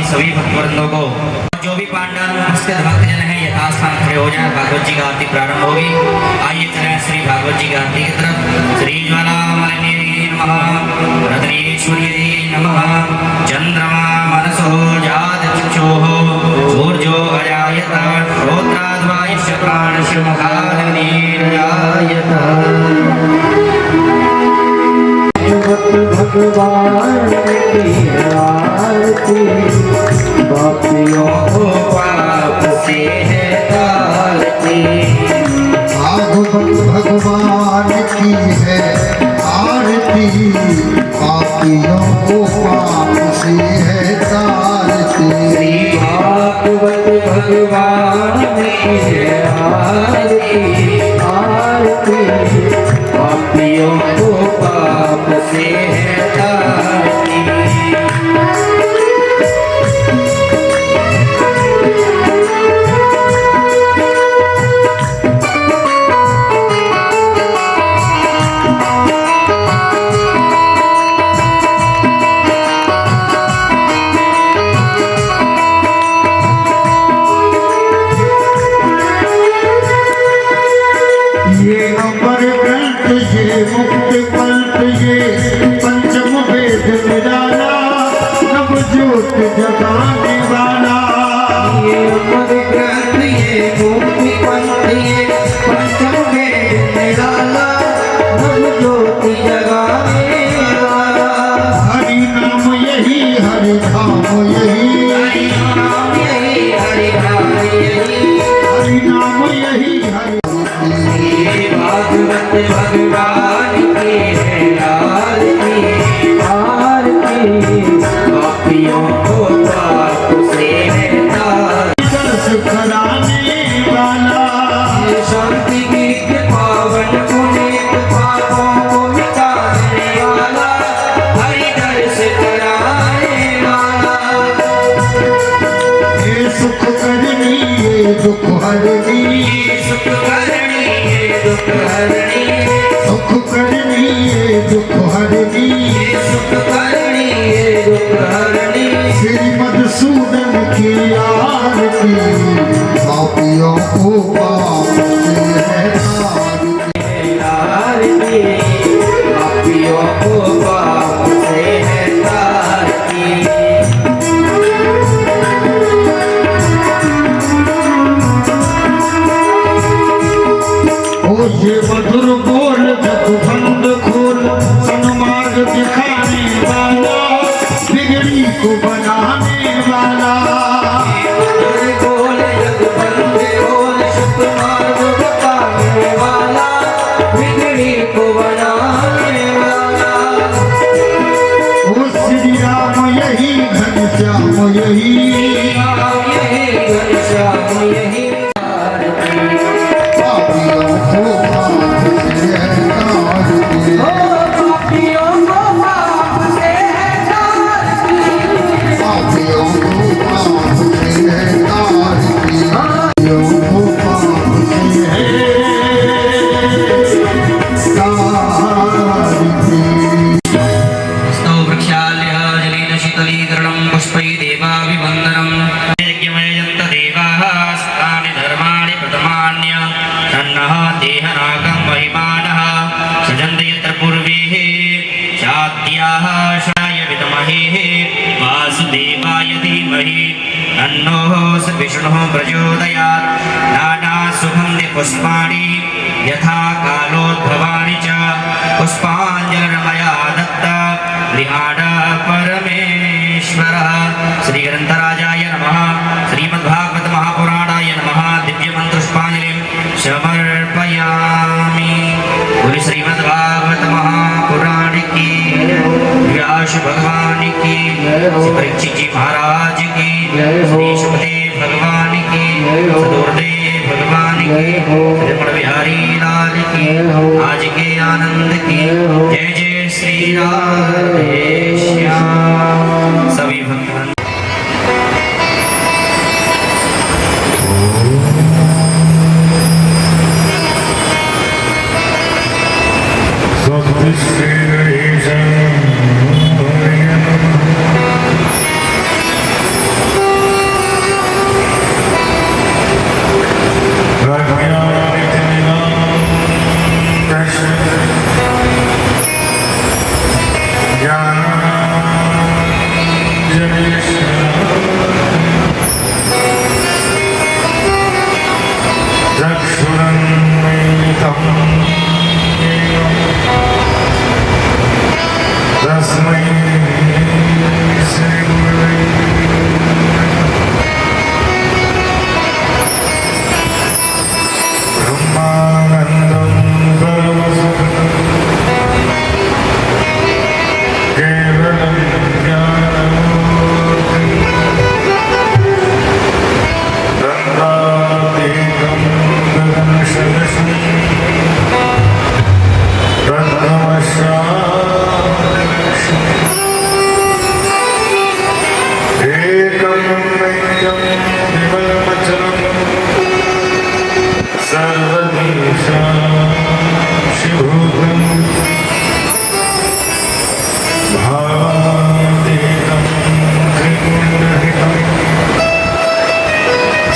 सभी भक्तवृंदों को जो भी पांडव उपस्थित भक्तजन है यथास्थान खड़े हो जाए। भागवत जी का आरती प्रारंभ होगी। आइए चले श्री भागवत जी की आरती की तरफ। श्री ज्वाला मालिनी नमः, रत्नेश्वरी नमः, चंद्रमा मनसो जात चक्षुः, सूर्यो अजायत, श्रोत्राद्वायुष्य प्राणस्य मुखाग्निर्जायत। भगवान की आरती, पापियों को पाप से है तारती। भागवत भगवान की है आरती, पापियों को पाप से है तारती। भागवत भगवान की है आरती आरती पापियों को पाप से है तारती। ये अमर ग्रंथ ये मुक्त पंथ ये पंचम वेद निराला नव ज्योत जगाने वाला। ये अमर ग्रंथ ये मुक्ति पंथ ये पंचम वेद निराला नव ज्योति जगाने वाला। हरि नाम यही हरि धाम यही हरि नाम यही हरि नाम यही हरि नाम यही हरि ये भागवत भगवान की है आरती आरती पापियों को पाप से है तारती। दर्श कराने वाला ये शांति गीत पावन पुनीत पापों को मिटाने वाला हरि दर्श कराने वाला। ये सुख करनी ये दुख हरनी ये सुख करनी ये दुख हरनी सुख करनी ये दुख हरनी ये सुख करनी ये दुख हरनी। श्री मधुसूदन की आरती पापियों को पाप से है तारती। आरती पापियों को पाप से है तारती। ओ ये मधुर बोल जगबंद खोल सन्मार्ग दिखाने वाला बिगड़ी को बनाने वाला। मधुर बोल जगबंद खोल शुभ मार्ग बताने वाला बिगड़ी को बनाने वाला। ओ श्री राम यही घनश्याम यही राम यही घनश्याम यही आरती। पापियों को पाप से है तारती। पापियों को पाप से है तारती। पापियों को पाप से है तारती। पापियों को पाप से है तारती। स्तौ वृक्षाल्यः जलेन शीतलीकरणं पुष्पै देवाभिवन्दनम् यज्ञमयजन्त देवाः स्तानि धर्माणि प्रथमान्य तन्नः देहनागं महिमानः सजन्त यत्र पूर्वेः चाद्याः शाय विद्महे वासुदेवाय धीमहि तन्नो विष्णुः प्रचोदयात्। नानासुगन्धि पुष्पाणि यथा कालोद्भवानि च पुष्पाञ्जलिर्मया दत्ता गृहाण परमेश्वरः। श्रीग्रन्थराजाय नमः। श्रीमद्भागवत महापुराणाय नमः। दिव्यमन्त्रपुष्पाञ्जलिं समर्पयामि। बोले श्रीमद्भागवत महापुराण की व्यास भगवान की श्री परीक्षित जी महाराज की श्री सुखदेव भगवान की सदुर्देव भगवान की रमण बिहारी लाल की आज के आनंद की जय जय श्री राधे श्याम। सभी भक्तगण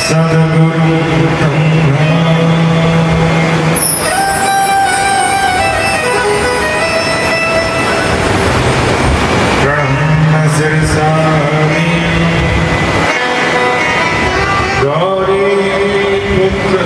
सद्गुरु ब्रह्म सिरसामी गौरी पुत्र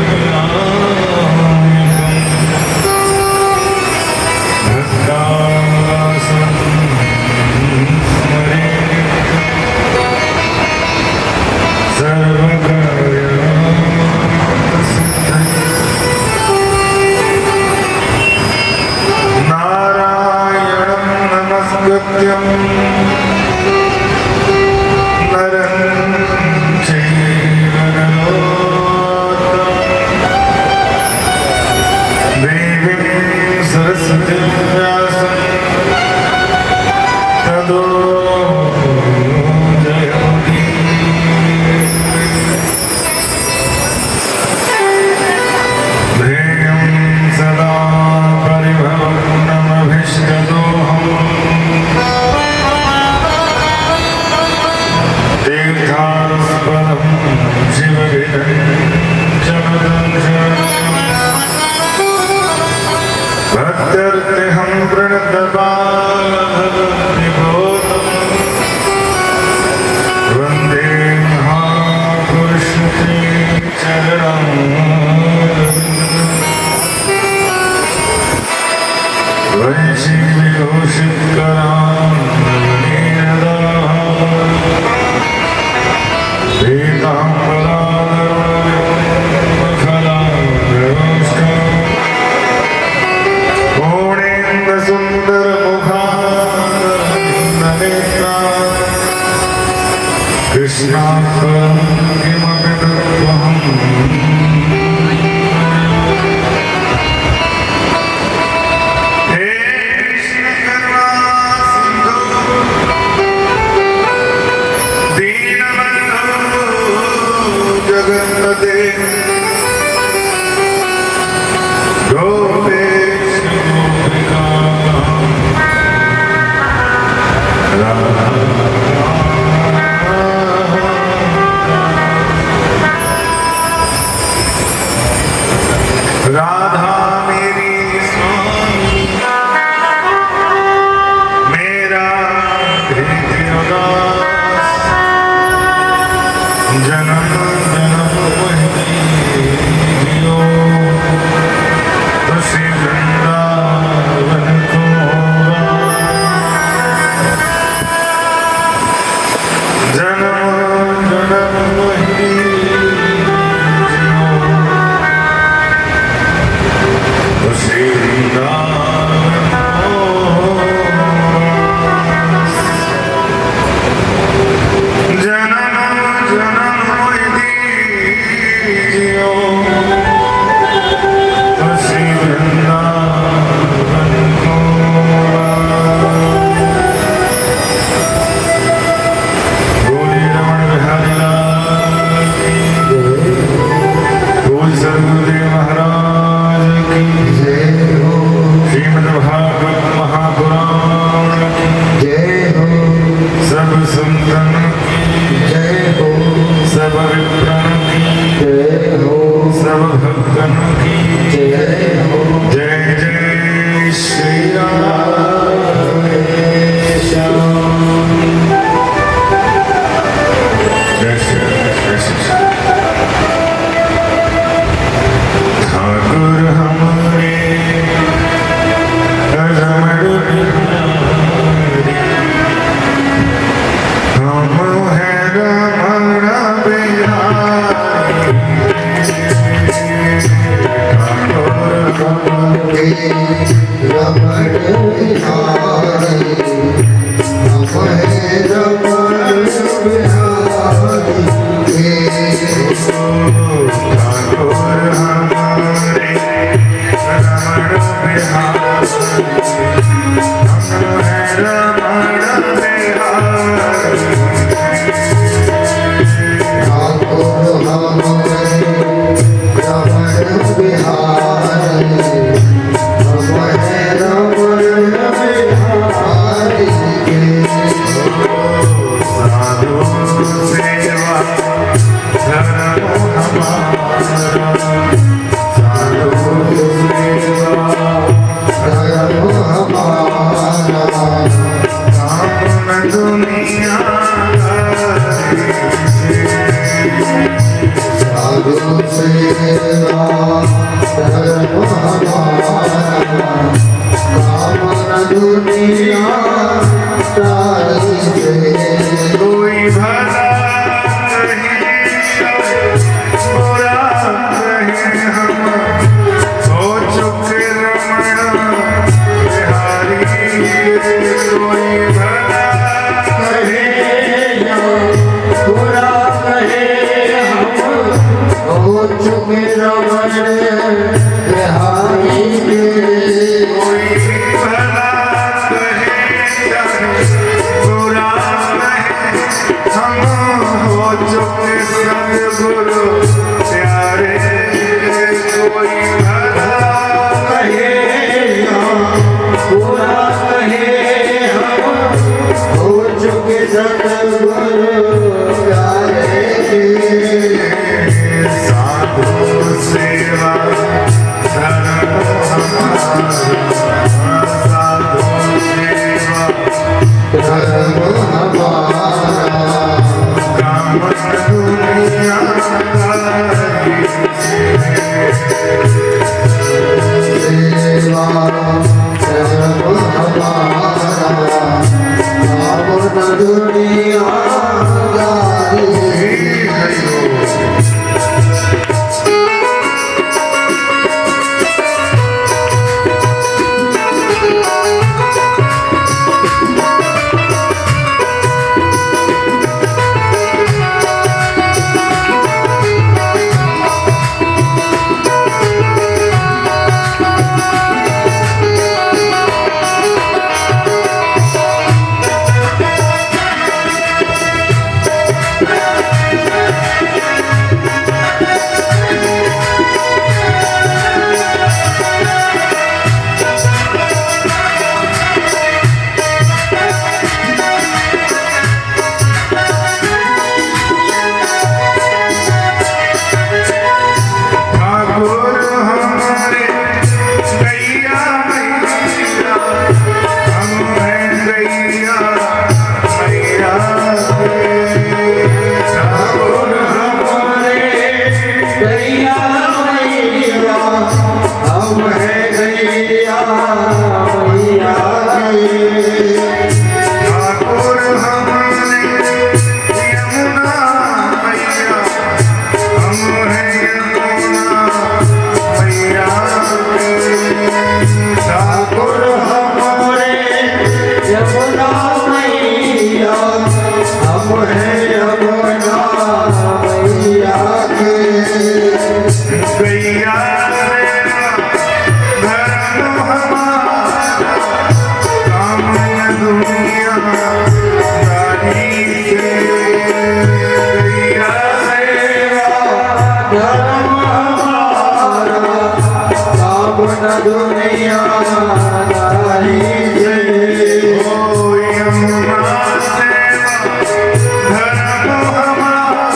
नारायणं नमस्कृत्यं नरं चैव नरोत्तमं देवीं सरस्वतीं व्यासं ततो जयमुदीरये। ध्येयं सदा तीर्थास्पदं भक्त्यर्थिहं प्रणतपालभक्तिबोधं वन्दे महापुरुषं चरणं वैशीविघोषितकरां कृष्णात्परं किमपि तत्त्वम् हे कृष्ण करुणा सिन्धु दीनबन्धो जगन्पते गोपेश गोपिका राधा मेरी स्वामी मेरा हृदयदास जन्म जन्म वही जियो तो श्री वृंदावन को जन्म जन्म वही श्री जनम जनम जियो तो श्री वृंदावन को बोले रमण बिहारी लाल की बोल सद्गुरुदेव महाराज की श्रीमद्भागवत महापुराण की जय हो सब संतन की जय हो सब विप्रन की जय हो सब भक्तन की जय हो जय जय श्री राम श्याम जय श्री ठाकुर हमारे रमण बिहारी हम हैं रमण बिहारी साधु सेवा धर्म हमारा कामन दुनिया तारी से कोई भला कहे बुरा कहे हम हो चुके रमण बिहारी कोई भला कहे या बुरा कहे हम हो चुके रमण बिहारी के कोई भला कहे बुरा कहे हम हो चुके सद्गुरु प्यारे कोई भला कहे या बुरा कहे हम हो चुके सतगुरु प्यारे के साधु सेवा धर्म हमारा साधु सेवा धर्म हमारा कामन दुनिया सेवा धर्म हमारा कामन दुनिया ठाकुर हमारे गैया मैया हम हैं गैया मैया के ठाकुर हमारे गैया मैया हम है गैया मैया के ठाकुर हमारे यमुना मैया हम हैं यमुना मैया के ठाकुर हमारे यमुना मैया हम है यमुना मैया के गैया धर्म हमारा कामन दुनिया दारी के गैया धर्म हमारा कामन दुनिया दारी से ओ यमुना सेवा धर्म हमारा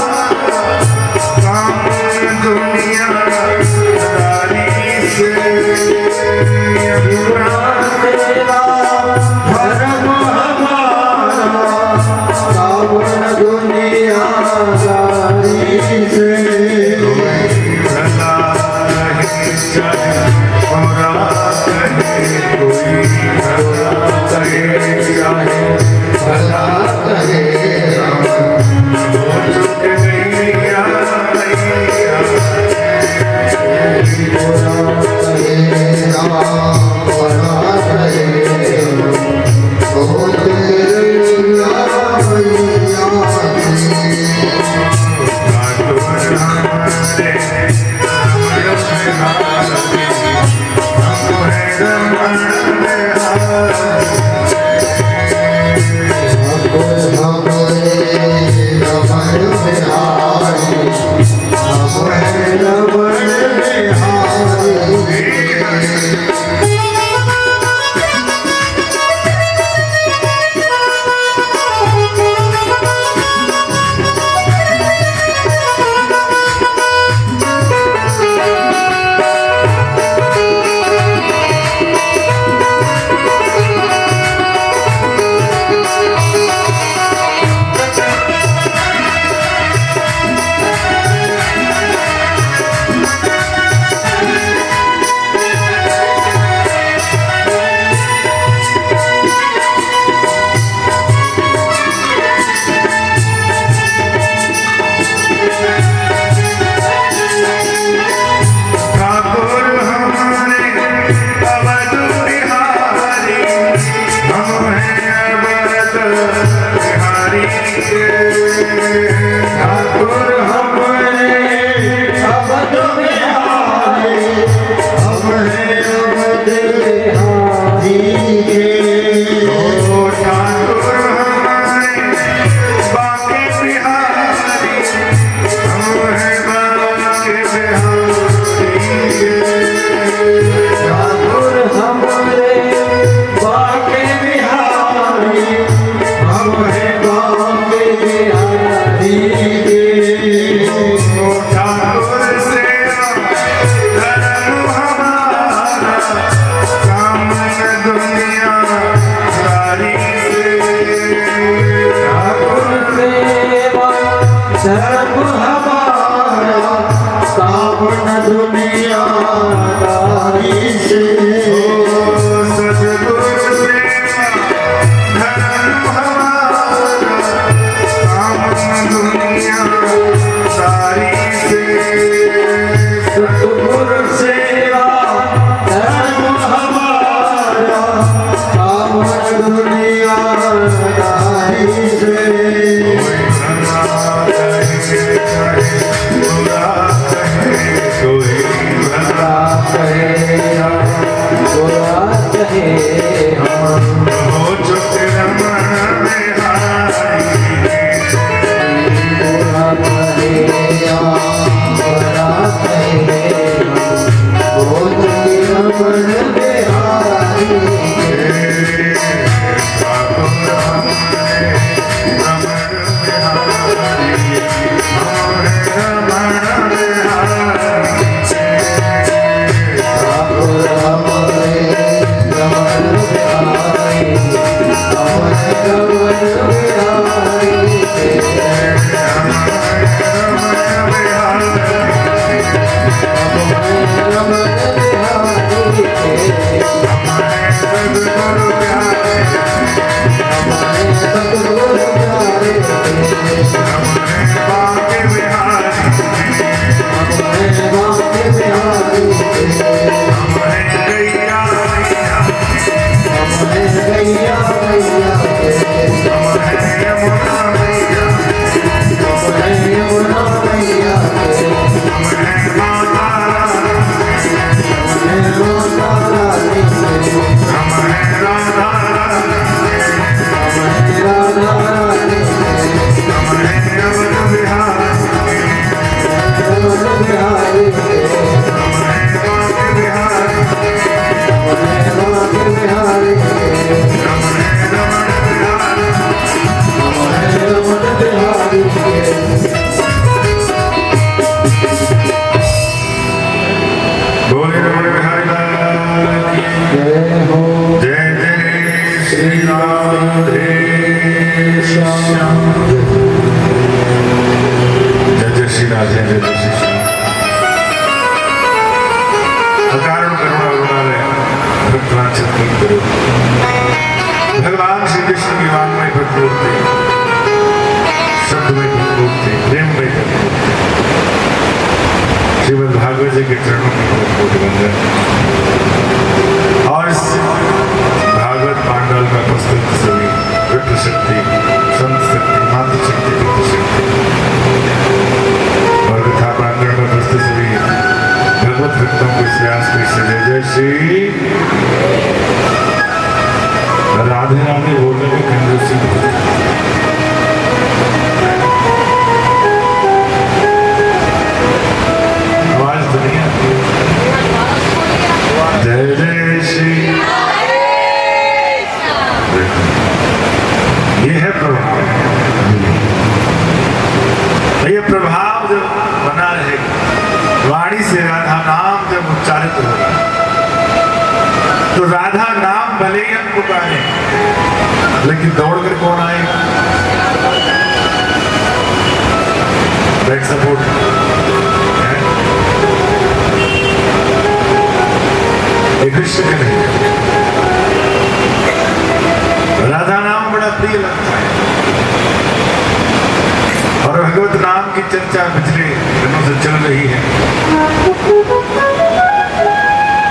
कामन दुनिया दारी से यमुना सेवा धर्म हमारा कामन दुनिया दारी से भला कहे चाहे बुरा कहे कोई भला कहे हो चुक रमण भगवान श्री कृष्ण की वाणी में भरपूर थे, शब्द में भरपूर थे, प्रेम में भरपूर थे। श्रीमद् भागवत जी के चरणों में भरपूर बंधन और इस भागवत पांडव में उपस्थित सभी विप्र शक्ति, संत शक्ति, मातृ शक्ति, पितृ शक्ति और कथा प्रांगण में उपस्थित सभी भगवत भक्तों को श्रेयास कृष्ण जय जय श्री राधे राधे बोलने में कंजूसी आवाज तो नहीं आती। जय जय श्री ये है प्रभाव। ये प्रभाव जब बना रहेगा, वाणी से राधा नाम जब उच्चारित होगा तो राधा नाम भले ही हम पुकारे लेकिन दौड़ कर कौन आएगा? बैक सपोर्ट कृष्ण के नहीं। राधा नाम बड़ा प्रिय लगता है और भगवत नाम की चर्चा पिछले दिनों से चल रही है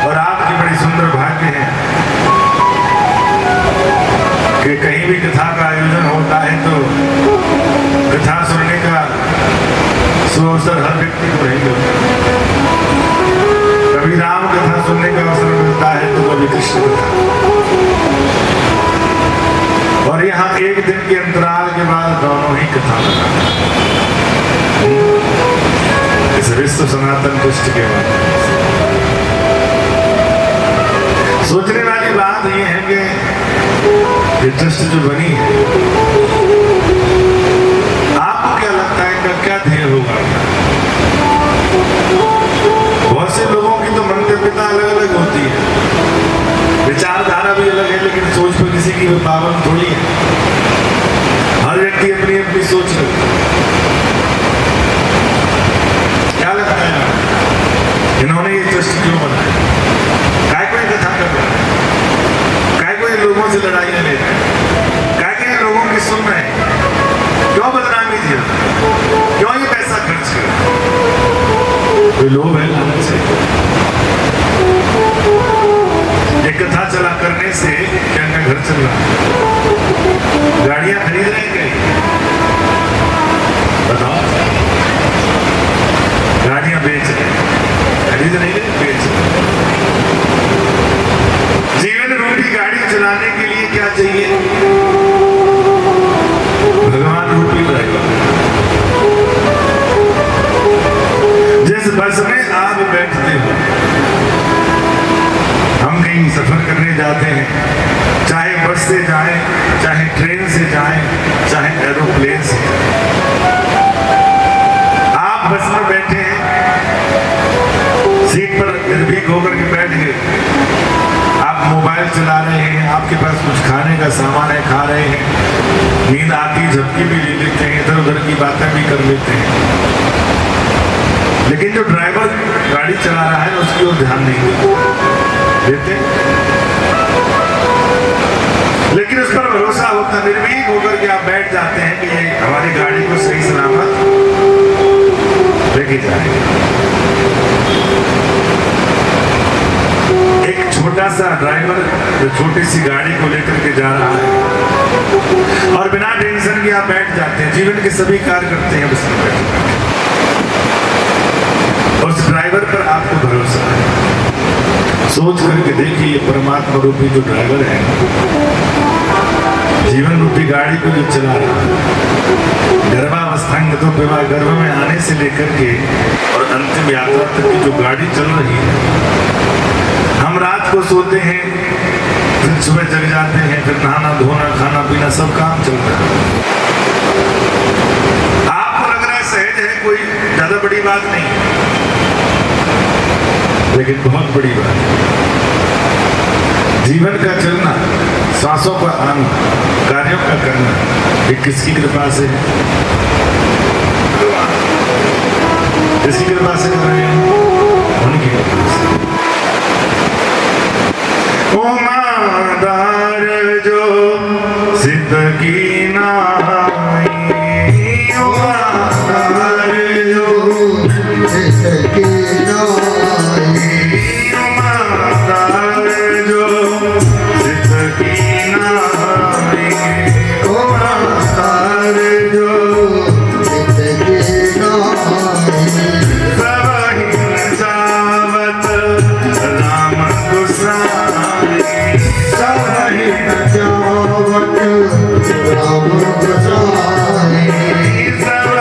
और आपकी बड़ी सुंदर भाग्य है कि कहीं भी कथा का आयोजन होता है तो कथा सुनने का सुअवसर हर व्यक्ति को नहीं मिलता। कभी राम कथा सुनने का अवसर मिलता है तो कभी कृष्ण कथा, और यहाँ एक दिन के अंतराल के बाद दोनों ही कथा लगा इस विश्व सनातन पुष्ट के बाद। सोचने वाली बात यह है कि ये ट्रस्ट जो बनी है, आपको क्या लगता है इनका क्या ध्येय होगा? बहुत से लोगों की तो मंतव्यता अलग अलग होती है, विचारधारा भी अलग है, लेकिन सोच पर किसी की भी पाबंद थोड़ी है। हर व्यक्ति अपनी अपनी सोच रखता है। क्या लगता है इन्होंने ये ट्रस्ट क्यों बनाया? काय कोई कथा कर रहा है, काय कोई लोगों से लड़ाइयां ले रहा है, काय के लोगों की सुन रहे हैं, क्यों बदनामी दिया, क्यों ये पैसा खर्च कर? कोई लोभ है लालच है? एक कथा चला करने से क्या क्या घर चल रहा है? गाड़ियां खरीद रहे हैं? बताओ, गाड़ियां बेच रहे हैं, खरीद नहीं रहे, बेच रहे। जीवन रूपी चलाने के लिए क्या चाहिए? भगवान रूपी ड्राइवर। जिस बस में आप बैठते हो, हम कहीं सफर करने जाते हैं, चाहे बस से जाएं, चाहे ट्रेन से जाएं, चाहे एरोप्लेन से। आप बस में बैठे हैं, सीट पर निर्भीक होकर के बैठ गए, आप मोबाइल चला रहे हैं, आपके पास कुछ खाने का सामान है, खा रहे हैं, नींद आती झपकी भी ले लेते हैं, इधर उधर की बातें भी कर लेते हैं, लेकिन जो ड्राइवर गाड़ी चला रहा है उसकी ओर ध्यान नहीं देते, लेकिन उस पर भरोसा होता, निर्भीक होकर के आप बैठ जाते हैं कि ये हमारी गाड़ी को सही सलामत लेके जाएगा। एक छोटा सा ड्राइवर जो छोटी सी गाड़ी को लेकर के जा रहा है और बिना टेंशन के आप बैठ जाते हैं, जीवन के सभी कार्य करते हैं उसमें बैठ, उस ड्राइवर पर आपको भरोसा है। सोच करके देखिए, ये परमात्मा रूपी जो ड्राइवर है, जीवन रूपी गाड़ी को जो चला रहा है, गर्भावस्थांगतों विवाह गर्भ में आने से लेकर के और अंतिम यात्रा तक की जो गाड़ी चल रही है, हम रात को सोते हैं, फिर सुबह जग जाते हैं, फिर नहाना धोना खाना पीना सब काम चल रहा है। आपको लग रहा है सहज है, कोई ज्यादा बड़ी बात नहीं, लेकिन बहुत बड़ी बात है। जीवन का चलना, सांसों का आना, कार्यों का करना, ये किसकी कृपा से है? किसकी कृपा से कर रहे हैं? उनकी कृपा से। उमादार जो सिद्ध की नाई, उमादार जो सिद्ध की नाई, उमादार जो सिद्ध की नाई, उमादार जो सिद्ध की नाई, सबहि नचावत राम गोसाई, सबहि जावत राम गोसाई, सबहि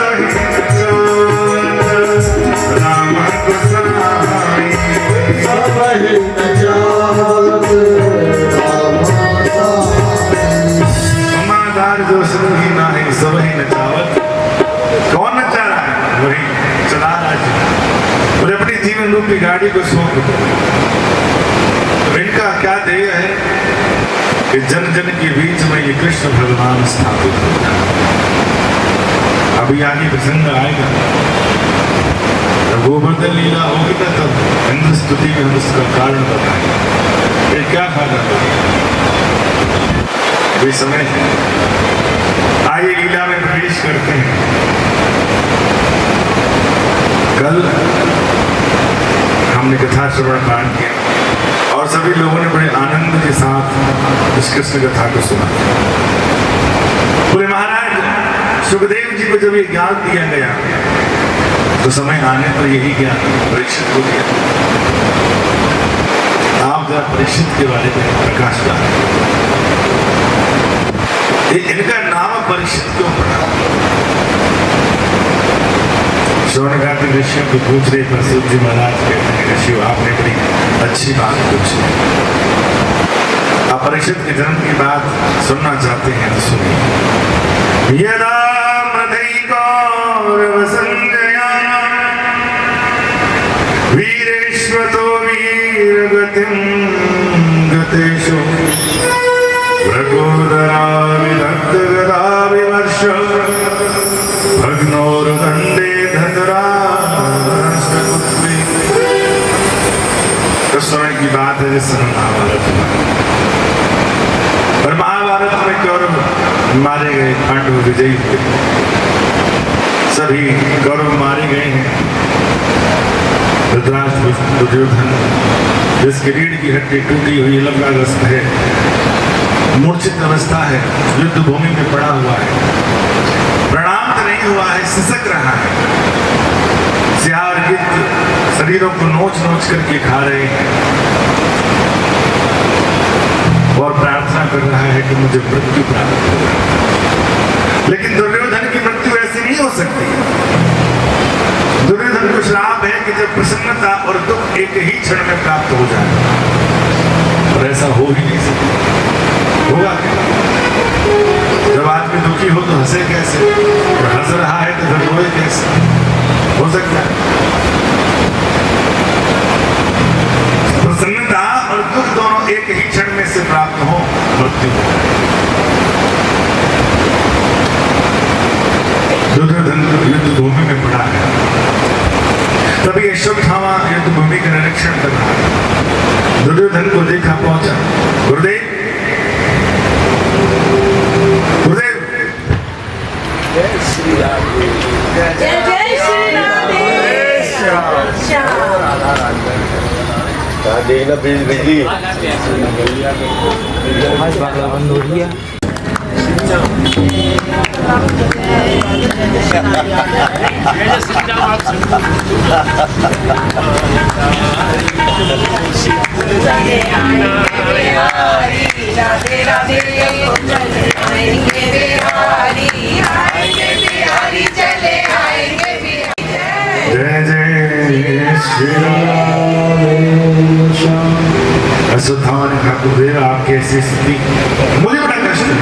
नचावत राम गोसाई, सबहि जावत राम गोसाई। उमादार जो सिद्ध की नाई, सबहि नचावत। कौन नचा रहा है? वही चला रहा है, और अपनी जीवन रूपी गाड़ी को सौंप दो। तो इनका क्या ध्येय है कि जन जन के बीच में ये कृष्ण भगवान स्थापित हो जाए। अभी आगे प्रसंग आएगा, जब गोवर्धन लीला होगी ना, तब इंद्र स्तुति में हम उसका कारण बताएंगे। ये क्या फायदा कोई समय है। आइए लीला में प्रवेश करते हैं। कल हमने कथा श्रवण पाठ किया और सभी लोगों ने बड़े आनंद के साथ इस कृष्ण कथा को सुना। बोले महाराज सुखदेव जी को जब ये ज्ञान दिया गया तो समय आने पर यही ज्ञान परीक्षित हो गया। आप जरा परीक्षित के बारे में प्रकाश डालें। इनका नाम परीक्षित क्यों पड़ा? शौनकादि ऋषियों को पूछ रहे पर सूत जी महाराज कहते हैं, ऋषि आपने बड़ी अच्छी बात पूछी, आप परीक्षित के जन्म की बात सुनना चाहते हैं तो सुनिए। यदा मधैकौरव संजया वीरेश्वतो वीरगतिं गतेषु भृगोदरा विदग्ध गदा विमर्श भग्नोर्दण्डे धतराष्ट्रपुत्री। उस समय की बात है जिस समय महाभारत में, और महाभारत में कौरव मारे गए, पांडव विजयी हुए, सभी कौरव मारे गए हैं। धृतराष्ट्र दुर्योधन जिसकी रीढ़ की हड्डी टूटी हुई लंकाग्रस्त है, मूर्छित अवस्था है, युद्ध भूमि में पड़ा हुआ है, प्रणाम तो नहीं हुआ है, सिसक रहा है, सियार गिद्ध शरीरों को नोच नोच करके खा रहे हैं और प्रार्थना कर रहा है कि मुझे मृत्यु प्राप्त हो। लेकिन दुर्योधन की मृत्यु ऐसी नहीं हो सकती। दुर्योधन को श्राप है कि जब प्रसन्नता और दुख एक ही क्षण में प्राप्त हो जाए, और ऐसा हो ही नहीं सकता। होगा क्या? जब आदमी दुखी हो तो हंसे कैसे, और हंस रहा है तो फिर रोए कैसे? हो सकता है? प्रसन्नता और दुख दोनों एक ही क्षण में से प्राप्त हो, मृत्यु हो। दुर्योधन युद्ध भूमि में पड़ा है, तभी अश्वत्थामा युद्ध भूमि का निरीक्षण कर रहा है। दुर्योधन को देखा, पहुंचा, गुरुदेव गुरुदेव, जय श्री राम, जय जय श्री राम। देखना बिजली राधे राधे आएंगे बिहारी, आएंगे बिहारी, चले आएंगे बिहारी। जय जय श्री राम। अश्वत्थामा ने कहा, गुरुदेव आपकी ऐसी स्थिति मुझे बड़ा कष्ट है।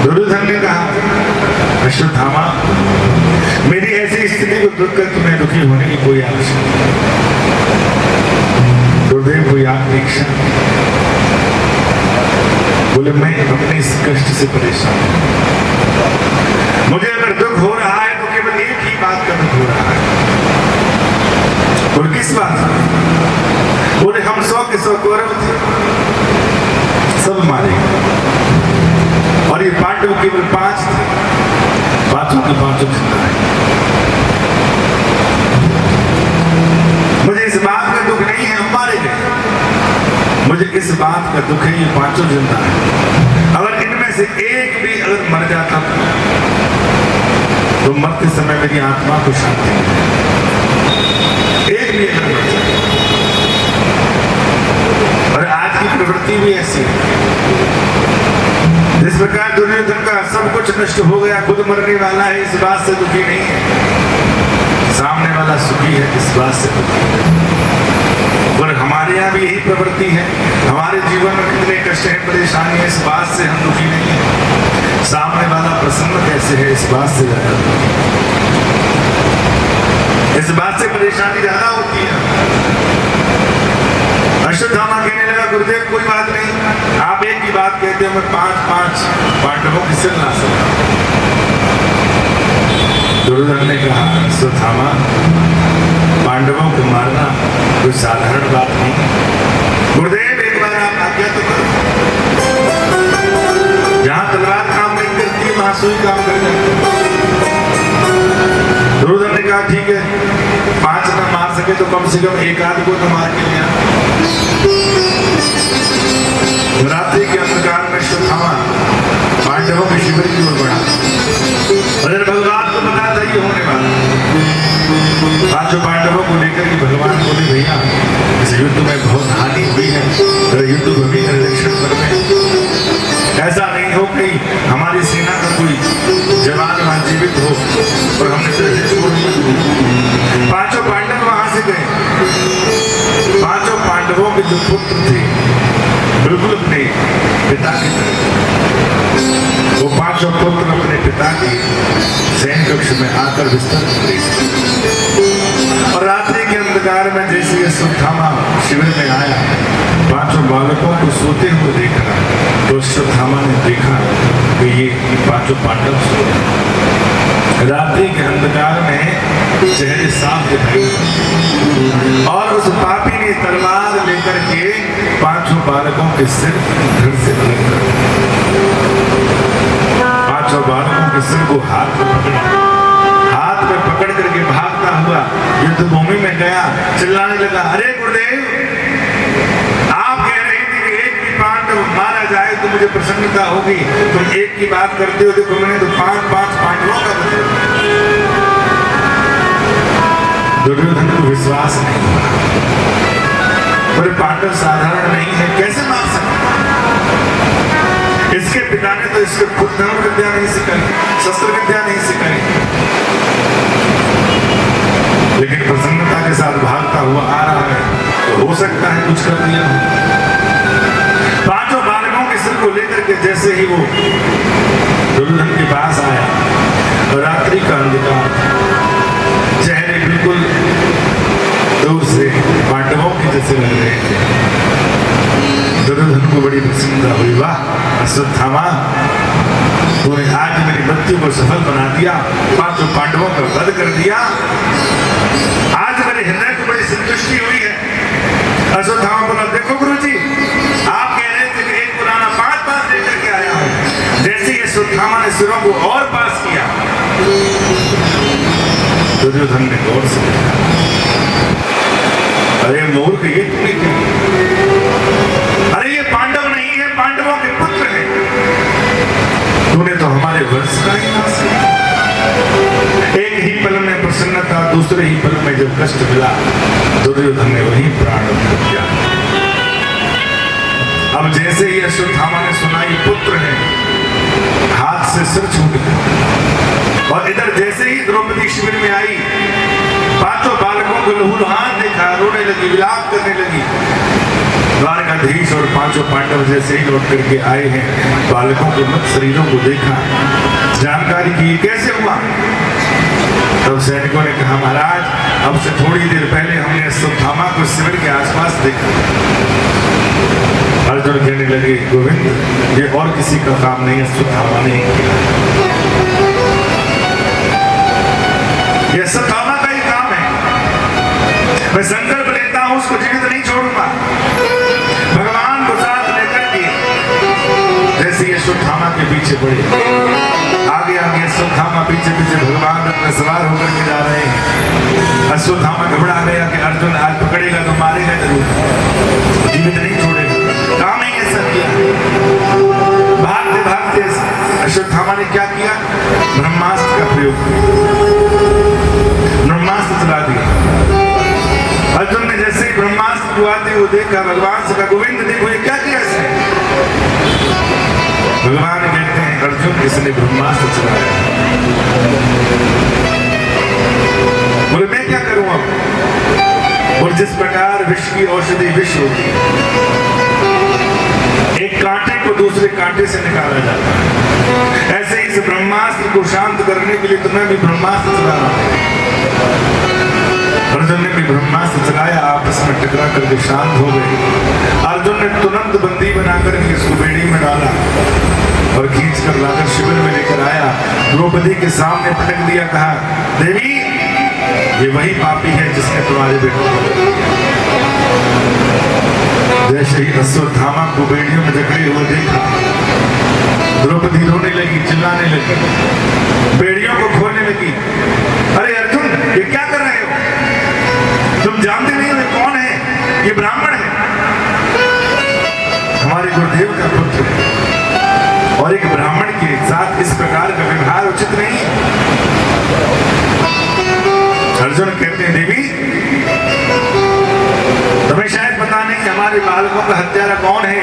दुर्योधन ने कहा, अश्वत्थामा मेरी ऐसी स्थिति को दुख कर तुम्हें दुखी होने की कोई आवश्यकता नहीं। गुरुदेव कोई आपकी इच्छा? बोले मैं अपने इस कष्ट से परेशान हूं। मुझे अगर दुख हो रहा है तो केवल एक ही बात का दुख हो रहा है। और किस बात का? बोले हम 100 के 100 कौरव थे, सब मारे, और ये पांडव केवल 5 थे, पांचों के पांचों जिंदा है। मुझे इस बात का दुख नहीं है हम मारे गए, मुझे इस बात का दुख है ये पांचों जिंदा है। अगर इनमें से एक भी अगर मर जाता तो मरते समय मेरी आत्मा को शांति मिले। एक भी अगर मर जाता। और आज की प्रवृत्ति भी ऐसी है, जिस प्रकार दुर्योधन का सब कुछ नष्ट हो गया, खुद मरने वाला है, इस बात से दुखी नहीं है, सामने वाला सुखी है, इस बात से दुखी है। पर हमारे यहाँ भी यही प्रवृत्ति है। हमारे जीवन में कितने कष्ट है, परेशानी है, इस बात से हम दुखी नहीं है। सामने वाला प्रसन्न कैसे है, इस बात से ज्यादा, इस बात से परेशानी ज्यादा होती है। अश्वत्थामा कहने लगा, गुरुदेव कोई बात नहीं, आप एक ही बात कहते हो, मैं 5-5 पांडवों की सिर ला सकता। दुर्योधन ने कहा, अश्वत्थामा पांडवों को मारना कोई साधारण बात नहीं। गुरुदेव एक बार आप आज्ञा तो करो, जहां तलवार काम नहीं करती वहां सुई काम कर जाती। दुर्योधन ने कहा ठीक है, 5 न मार सके तो कम से कम एक आध को तो मार के लिया। रात्रि के अंधकार में अश्वत्थामा पांडवों के शिविर की ओर बढ़ा, और भगवान को पता था ये होने वाला। पांचों पांडवों को लेकर के भगवान बोले, भैया इस युद्ध में बहुत हानि हुई है, तो युद्ध भूमि का निरीक्षण करने, ऐसा नहीं हो कि हमारी सेना का कोई जवान वहां जीवित हो और हमने तो छोड़ दिया। पांचों पांडव वहां से गए। पांचों पांडवों के जो पुत्र थे बिल्कुल अपने पिता की तरह, वो पांचों पुत्र अपने पिता के सैन कक्ष में आकर बिस्तर कर रहे। और रात्रि के अंधकार में जैसे अश्वत्थामा शिविर में आया, पांचों बालकों को सोते हुए देखा, तो अश्वत्थामा ने देखा कि ये पांचों पांडव सो रहे। रात्रि के अंधकार में चेहरे साफ दिखाई, और उस पापी ने तलवार लेकर के पांचों बालकों के सिर धड़ से अलग कर दिया। पांचों बालकों के सिर को हाथ में पकड़ा, हाथ में पकड़ करके भागता हुआ युद्ध भूमि में गया, चिल्लाने लगा, अरे गुरुदेव, आप कह रहे थे कि एक भी पांडव मारा जाए तो मुझे प्रसन्नता होगी, तुम एक की बात करते हो, देखो मैंने तो 5-5 पांडवों का बताया। दुर्योधन को विश्वास नहीं हुआ बोले पांडव साधारण नहीं है, कैसे मार सकते? इसके पिता ने तो इसको खुद धनुर विद्या नहीं सिखाई, शस्त्र विद्या नहीं सिखाई, लेकिन प्रसन्नता के साथ भागता हुआ आ रहा है, तो हो सकता है कुछ कर दिया। पांचों बालकों के सिर को लेकर के जैसे ही वो दुर्योधन के पास आया, रात्रि का अंधकार, चेहरे बिल्कुल दूर से पांडवों के जैसे लग रहे थे। दुर्योधन को बड़ी प्रसन्नता हुई, वाह अश्वत्थामा, तूने आज मेरी मृत्यु को सफल बना दिया, पांचों पांडवों का वध कर दिया, आज मेरे हृदय को बड़ी संतुष्टि हुई है। अश्वत्थामा बोला, देखो गुरुजी, आप कह रहे थे कि एक पुराना 5 पास लेकर के आया हूं। जैसे ही अश्वत्थामा ने सिरों को और पास किया, दुर्योधन ने गौर से देखा, अरे मूर्ख, ये तूने क्या? अरे ये पांडव नहीं है, पांडवों के पुत्र हैं, तूने तो हमारे वंश का ही नाश किया। एक ही पल में प्रसन्नता, दूसरे ही पल में जब कष्ट मिला, दुर्योधन ने वही प्राण त्याग दिया। अब जैसे ही अश्वत्थामा ने सुना ये पुत्र है, हाथ से सिर छूट गया। और इधर जैसे ही द्रौपदी शिविर में आई, पांचों बालकों को लहूलुहान देखा, रोने लगी, विलाप करने लगी। द्वारकाधीश और पांचों पांडव जैसे ही लौट करके आए हैं, बालकों के मृत शरीरों को देखा, जानकारी की कैसे हुआ। तब सैनिकों ने कहा, महाराज, अब से थोड़ी देर पहले हमने अश्वत्थामा को शिविर के आसपास देखा। अर्जुन कहने लगे, गोविंद, ये और किसी का काम नहीं, अश्वत्थामा ने किया, ये अश्वत्थामा का ही काम है। मैं संकल्प लेता हूं, उसको जीवित नहीं छोड़ूंगा। भगवान को साथ लेकर के जैसे अश्वत्थामा के पीछे पड़े, आगे आगे अश्वत्थामा, पीछे पीछे भगवान में सवार होकर के जा रहे हैं। अश्वत्थामा घबरा गया कि अर्जुन आज पकड़ेगा तो मारेगा जरूर, जीवित नहीं छोड़ेगा। काम ही ऐसा किया। भागते भागते अश्वत्थामा ने क्या किया? ब्रह्मास्त्र का प्रयोग किया, ब्रह्मास्त्र चला दिया। अर्जुन ने जैसे ही ब्रह्मास्त्र को आते हुए देखा, भगवान से कहा, गोविंद देखो ये क्या किया इसने? भगवान कहते हैं, अर्जुन इसने ब्रह्मास्त्र चलाया। बोले मैं क्या करूं अब? और जिस प्रकार विष की औषधि विष होती है, एक कांटे को दूसरे कांटे से निकाला जाता है, ऐसे ही इस ब्रह्मास्त्र को शांत करने के लिए तो मैं भी ब्रह्मास्त्र चला रहा हूं। अर्जुन ने भी ब्रह्मास्त्र चलाया, आपस में टकरा करके शांत हो गए। अर्जुन ने तुरंत बंदी बनाकर इसको बेड़ी में डाला और खींच कर लाकर शिविर में लेकर आया, द्रौपदी के सामने पटक दिया, कहा, देवी, ये वही पापी है जिसने तुम्हारे बेटे को। जैसे ही अश्वत्थामा को बेड़ियों में जकड़े हुए देखा, द्रौपदी रोने लगी, चिल्लाने लगी, बेड़ियों को खोलने लगी। अरे अर्जुन, ये क्या कर रहे हो? तुम जानते नहीं हो कौन है? ये ब्राह्मण है, हमारे गुरुदेव का पुत्र है, और एक ब्राह्मण के साथ इस प्रकार का व्यवहार उचित नहीं है। अर्जुन कहते हैं, देवी, तुम्हें शायद पता नहीं कि हमारे बालकों का हत्यारा कौन है,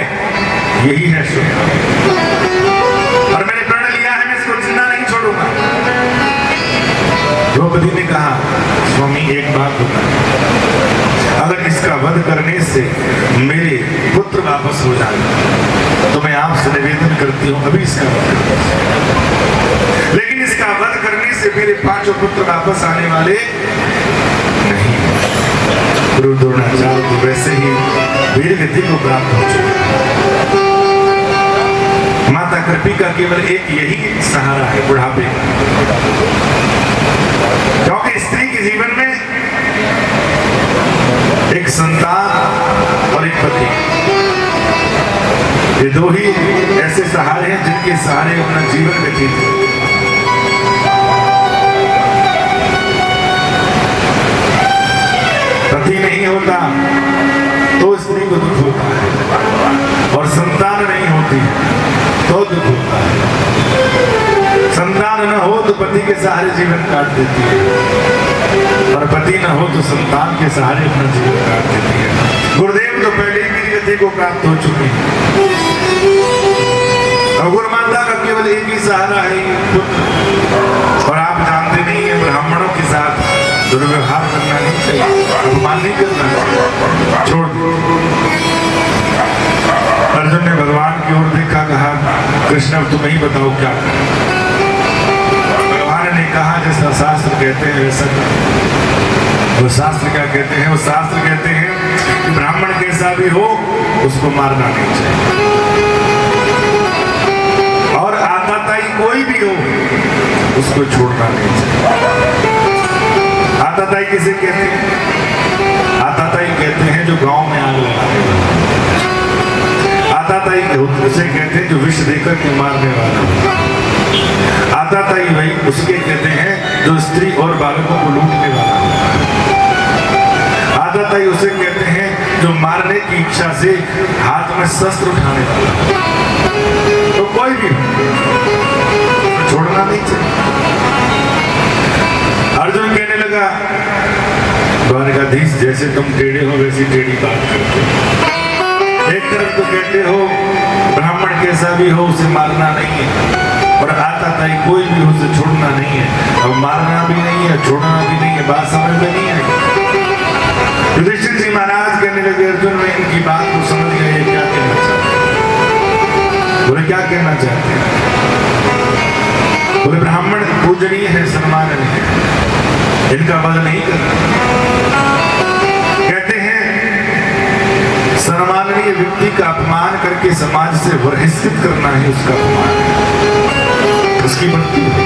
यही है अश्वत्थामा, और मैंने प्रण लिया है, मैं इसको जिंदा नहीं छोड़ूंगा। द्रौपदी ने कहा, स्वामी एक बात बता, अगर इसका वध करने से मेरे पुत्र वापस हो जाए तो मैं आपसे निवेदन करती हूँ अभी इसका वध करो, लेकिन इसका वध करने से मेरे पांचों पुत्र वापस आने वाले नहीं। गुरु द्रोणाचार्य को वैसे ही वीर गति को प्राप्त हो चुका। माता कृपी का केवल एक यही सहारा है, बुढ़ापे का, क्योंकि स्त्री के जीवन में एक संतान और एक पति, ये दो ही ऐसे सहारे हैं जिनके सहारे अपना जीवन व्यतीत है। पति नहीं होता तो स्त्री को दुख होता है, और संतान नहीं होती तो दुख होता है। संतान न हो तो पति के सहारे जीवन काट देती है, और पति न हो तो संतान के सहारे अपना जीवन काट देती है। गुरुदेव तो पहले ही मेरी गति को प्राप्त हो चुके हैं और गुरु माता का केवल एक ही सहारा है ये पुत्र। और आप जानते नहीं है ब्राह्मणों के साथ दुर्व्यवहार करना नहीं चाहिए, अपमान नहीं करना चाहिए, छोड़ दो। अर्जुन ने भगवान की ओर देखा, कहा कृष्ण अब तुम ही बताओ क्या करें। भगवान ने कहा जैसा शास्त्र कहते हैं वैसा करो। वो शास्त्र क्या कहते हैं? वो शास्त्र कहते हैं कि ब्राह्मण कैसा भी हो उसको मारना नहीं चाहिए, और आताताई कोई भी हो उसको छोड़ना नहीं चाहिए। आताताई किसे कहते हैं? आताताई कहते हैं जो गांव में आग लगाने वाला। आताताई उसे कहते हैं जो विष देकर के मारने वाला। आताताई वही उसके कहते हैं जो स्त्री और बालकों को लूटने वाला होता है। आताताई उसे कहते हैं जो मारने की इच्छा से हाथ में शस्त्र उठाने वाला। तो कोई भी छोड़ना नहीं चाहिए। अर्जुन कहने लगा द्वारकाधीश जैसे तुम टेढ़े हो वैसी टेढ़ी बात करते हो। एक तरफ तो कहते हो ब्राह्मण कैसा भी हो उसे मारना नहीं है, और आताताई कोई भी हो उसे छोड़ना नहीं है, और मारना भी नहीं है छोड़ना भी नहीं है। बात समझ में नहीं आई। युधिष्ठिर जी महाराज कहने लगे अर्जुन मैं इनकी बात को समझ गया, ये क्या कहना चाहते हैं? बोले क्या कहना चाहते हैं? बोले ब्राह्मण पूजनीय है, सम्माननीय है, इनका वध नहीं करना। कहते हैं सम्माननीय व्यक्ति का अपमान करके समाज से बहिष्कृत करना ही उसका अपमान है, उसकी मृत्यु है।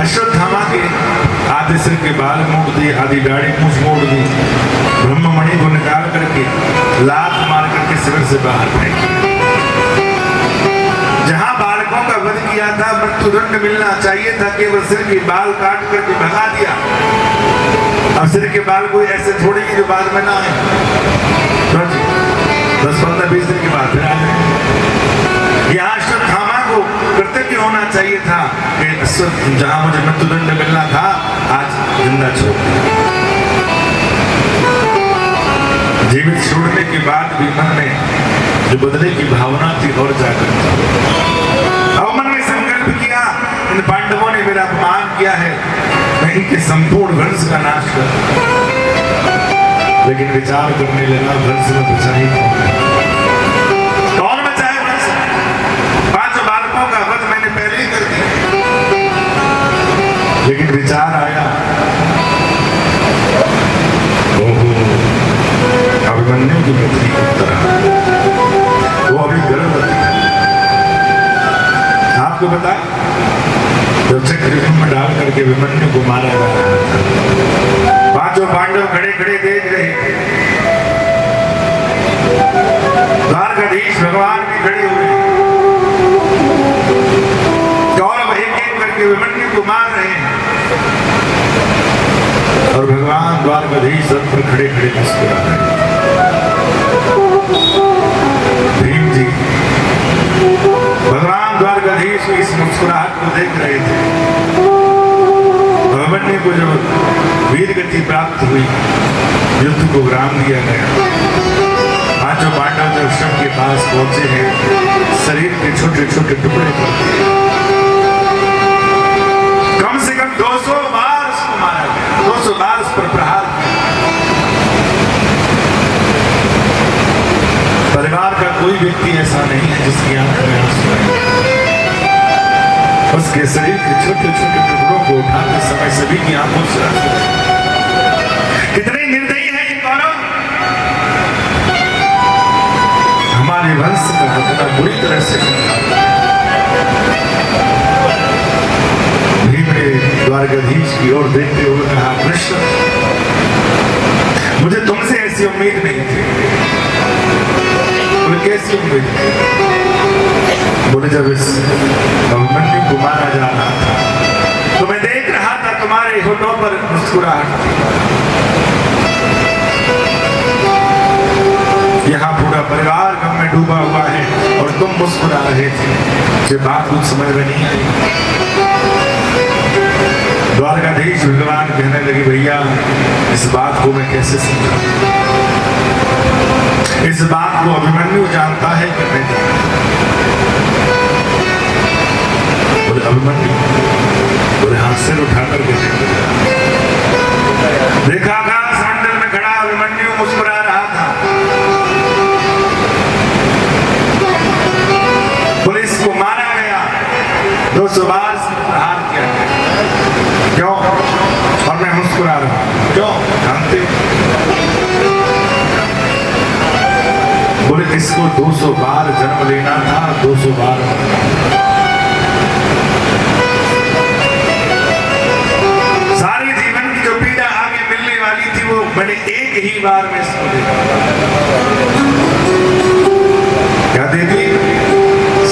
अश्वत्थामा के आधे सिर के बाल मोड़ दिए, आधी दाढ़ी मूंछ मोड़ दी, ब्रह्ममणि को निकाल करके लात मार करके शिविर से बाहर फेंक। जहां बालकों का वध किया था मृत्युदंड मिलना चाहिए था, केवल सिर के बाल काट करके भगा दिया। अब सिर के बाल कोई ऐसे थोड़ी जो बाद में ना आए, 10-15-20 दिन के बाद फिर आ जाए। यहाँ अश्वत्थामा को कृतज्ञ होना चाहिए था कि जहां मुझे मृत्युदंड मिलना था आज जिंदा छोड़ दिया। जीवित छोड़ने के बाद भी मन में जो बदले की भावना थी और जागृत थी। अब मन में संकल्प किया इन पांडवों ने मेरा अपमान किया है, मैं इनके संपूर्ण वंश का नाश कर। लेकिन विचार करने लगा वंश में बचा ही कौन बचाए वंश? 5 बालकों का वध मैंने पहले ही कर दिया। लेकिन विचार आया अभिमन्यु की पत्नी उत्तरा, वो अभी गर्भवती है। आपको पता जब चक्रव्यूह में डाल करके अभिमन्यु को मारा जा रहा था, 5 पांडव खड़े खड़े देख रहे थे। द्वारकाधीश भगवान भी खड़े हुए, कौरव एक एक करके अभिमन्यु को मार रहे हैं, और भगवान द्वारकाधीश सब पर खड़े खड़े मुस्कुरा रहे हैं। भीम जी भगवान द्वारकाधीश की इस मुस्कुराहट को देख रहे थे। अभिमन्यु को जब वीर गति प्राप्त हुई, युद्ध को विराम दिया गया, 5 पांडव जब शव के पास पहुंचे हैं, शरीर के छोटे छोटे टुकड़े कर दिए। कम से कम 200 बार उसको मारा गया, 200 बार उस पर प्रहार किया। परिवार का कोई व्यक्ति ऐसा नहीं है जिसकी आंख में आंसू आए। उसके शरीर के छोटे छोटे टुकड़ों को उठाते समय सभी की आंखों से आंसू आए। कितने निर्दयी है ये कौरव, हमारे वंश का कितना बुरी तरह से। भीम ने द्वारकाधीश की ओर देखते हुए कहा कृष्ण मुझे तुमसे ऐसी उम्मीद नहीं थी। कैसी उम्मीद? बोले जब इस अभिमन्यु को मारा जा रहा था तो मैं देख रहा था तुम्हारे होठों पर मुस्कुराहट। यहाँ पूरा परिवार गम में डूबा हुआ है और तुम मुस्कुरा रहे थे। ये बात कुछ समझ में नहीं आई। कहने लगी भैया इस बात को मैं कैसे समझाऊं, इस बात को अभिमन्यु जानता है कि मैं बोले अभिमन्यु, बोले हाथ सिर उठा करके देखा आकाश मंडल में खड़ा अभिमन्यु मुस्कुरा रहा था। पुलिस को मारा गया, 200 बार प्रहार किया गया। क्यों? और मैं मुस्कुरा रहा हूं, क्यों? जानते? बोले इसको 200 बार जन्म लेना था, 200 बार सारे जीवन की जो पीड़ा आगे मिलने वाली थी वो मैंने एक ही बार में इसको दे क्या दे दी?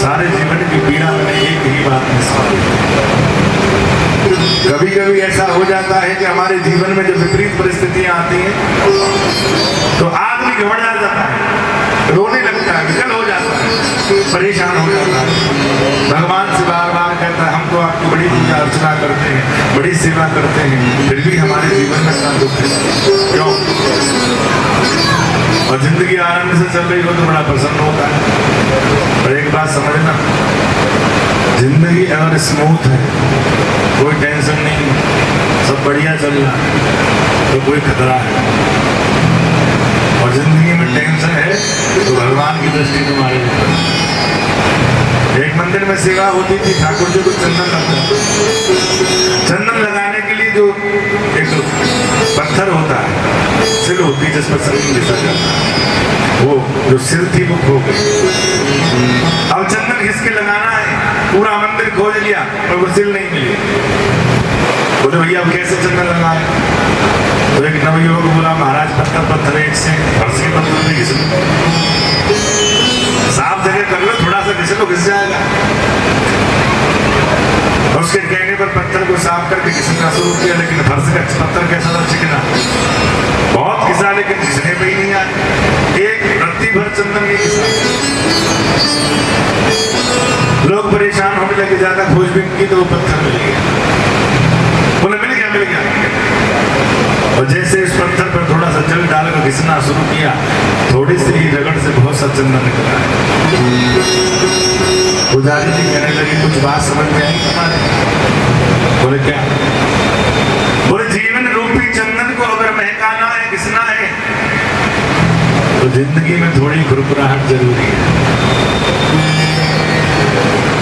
सारे जीवन की पीड़ा मैंने एक ही बार में इसको दे दी। कभी कभी ऐसा हो जाता है कि हमारे जीवन में जब विपरीत परिस्थितियां आती हैं तो आदमी घबरा जाता है, रोने लगता है, विकल हो जाता है, परेशान हो जाता है। भगवान से बार बार कहता है हम तो आपकी बड़ी पूजा अर्चना करते हैं, बड़ी सेवा करते हैं, फिर भी हमारे जीवन में इतना दुख है, क्यों? और जिंदगी आनंद से चल रही हो तो बड़ा प्रसन्न होता है। और एक बात समझना, जिंदगी अगर स्मूथ है, कोई टेंशन नहीं, सब बढ़िया चल रहा है तो कोई खतरा है। और जिंदगी में टेंशन है तो भगवान की दृष्टि तुम्हारे ऊपर। एक मंदिर में सेवा होती थी, ठाकुर जी को चंदन लगता था। चंदन लगाने के लिए जो एक पत्थर होता है, सिल होती है जिस पर चंदन घिसा जाता है, वो जो सिल थी वो खो गई। अब चंदन घिस के लगाना है, पूरा मंदिर खोज लिया पर वो सिल नहीं मिली। बोले भैया अब कैसे चंदन लगाए? तो एक नवयुवक बोला महाराज पत्थर एक से फर्श के पत्थर में घिस लो, साफ जगह कर लो, थोड़ा सा घिस लो, घिस जाएगा। उसके कहने पर पत्थर को साफ करके घिसना शुरू किया, लेकिन फर्श का पत्थर कैसा था? चिकना, बहुत घिसा लेकिन घिसने पे ही नहीं आया, एक रत्ती भर चंदन नहीं घिसा। लोग परेशान होने लगे, ज्यादा खोजबीन की तो वो पत्थर मिल गया। बोले मिल गया, मिल गया। और जैसे इस पत्थर पर थोड़ा सा जल डालकर घिसना शुरू किया, थोड़ी सी ही रगड़ से बहुत सा चंदन निकला। पुजारी जी कहने लगे कुछ बात समझ में आई तुम्हारे? बोले क्या? बोले जीवन रूपी चंदन को अगर महकाना है, घिसना है, तो जिंदगी में थोड़ी खुरखुराहट जरूरी है।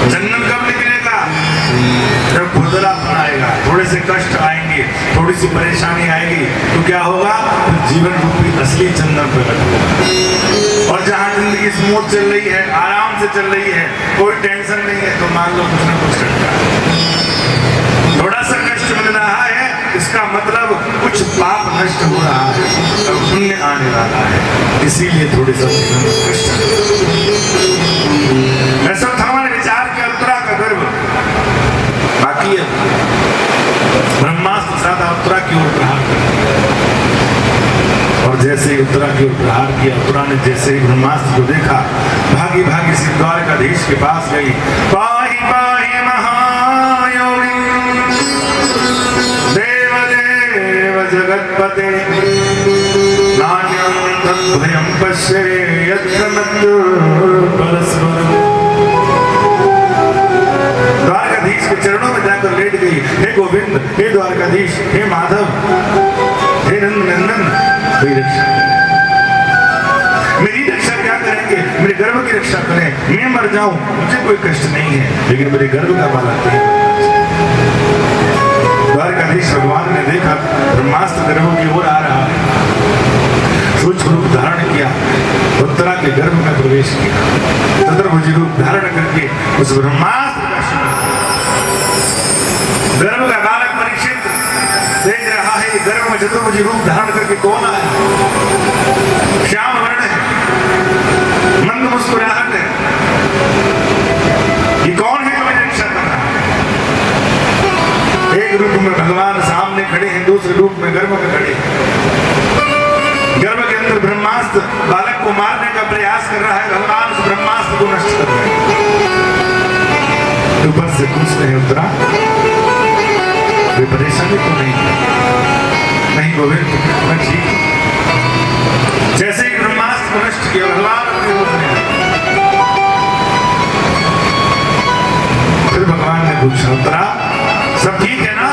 चंदन कब निकलेगा? जब खुरदरापन आएगा, थोड़े से कष्ट आएंगे, थोड़ी सी परेशानी आएगी, तो क्या होगा? तो जीवन रूपी असली चंदन प्रकट होगा। और जहां जिंदगी स्मूथ चल रही है, आराम से चल रही है, कोई टेंशन नहीं है, तो मान लो कुछ ना कुछ घटना है, थोड़ा सा कष्ट मिल रहा है, इसका मतलब कुछ पाप नष्ट हो रहा है और पुण्य आने वाला है, इसीलिए थोड़ी सा जीवन में कष्ट। ऐसा था हमारे विचार के उत्तरा का गर्भ बाकी है, ब्रह्मास्त्र साधा उत्तरा की ओर प्रहार कर, और जैसे ही उत्तरा की ओर प्रहार किया, उत्तरा ने जैसे ही ब्रह्मास्त्र को देखा, भागी भागी सी द्वारकाधीश के पास गई। पाहि पाहि महायोगी देव देव जगत्पते नान्यं तद्भयं पश्ये यत्र मत्तु परस्परम्। द्वारकाधीश के चरणों में जाकर लेट गई। हे गोविंद, हे द्वारकाधीश, हे माधव, हे नंदन, मेरी रक्षा, मेरी रक्षा क्या करेंगे? मेरे गर्भ की रक्षा करें, मैं मर जाऊं मुझे कोई कष्ट नहीं है, लेकिन मेरे गर्भ का बालक नहीं। द्वारकाधीश भगवान ने देखा ब्रह्मास्त्र गर्भ की ओर आ रहा है, सूक्ष्म रूप धारण किया, उत्तरा के गर्भ में प्रवेश किया, चतुर्भुज रूप धारण करके उस ब्रह्मास्त्र का शिकार, गर्भ का बालक परीक्षित देख रहा है, गर्भ में चतुर्भुज रूप धारण करके कौन आया? श्याम वर्ण है, मंद मुस्कुराहट है, ये कौन है जो मेरी रक्षा कर रहा है? एक रूप में भगवान सामने खड़े हैं, दूसरे रूप में गर्भ में खड़े हैं। गर्भ के अंदर ब्रह्मास्त्र बालक को मारने का प्रयास कर रहा है, भगवान उस ब्रह्मास्त्र को नष्ट कर रहे हैं। ऊपर से कुछ नहीं उतरा, कोई परेशानी तो नहीं। गोविंद मैं ठीक हूं। जैसे ही ब्रह्मास्त्र को नष्ट किया भगवान अपने रूप में आए। फिर भगवान ने पूछा उत्तरा सब ठीक है ना?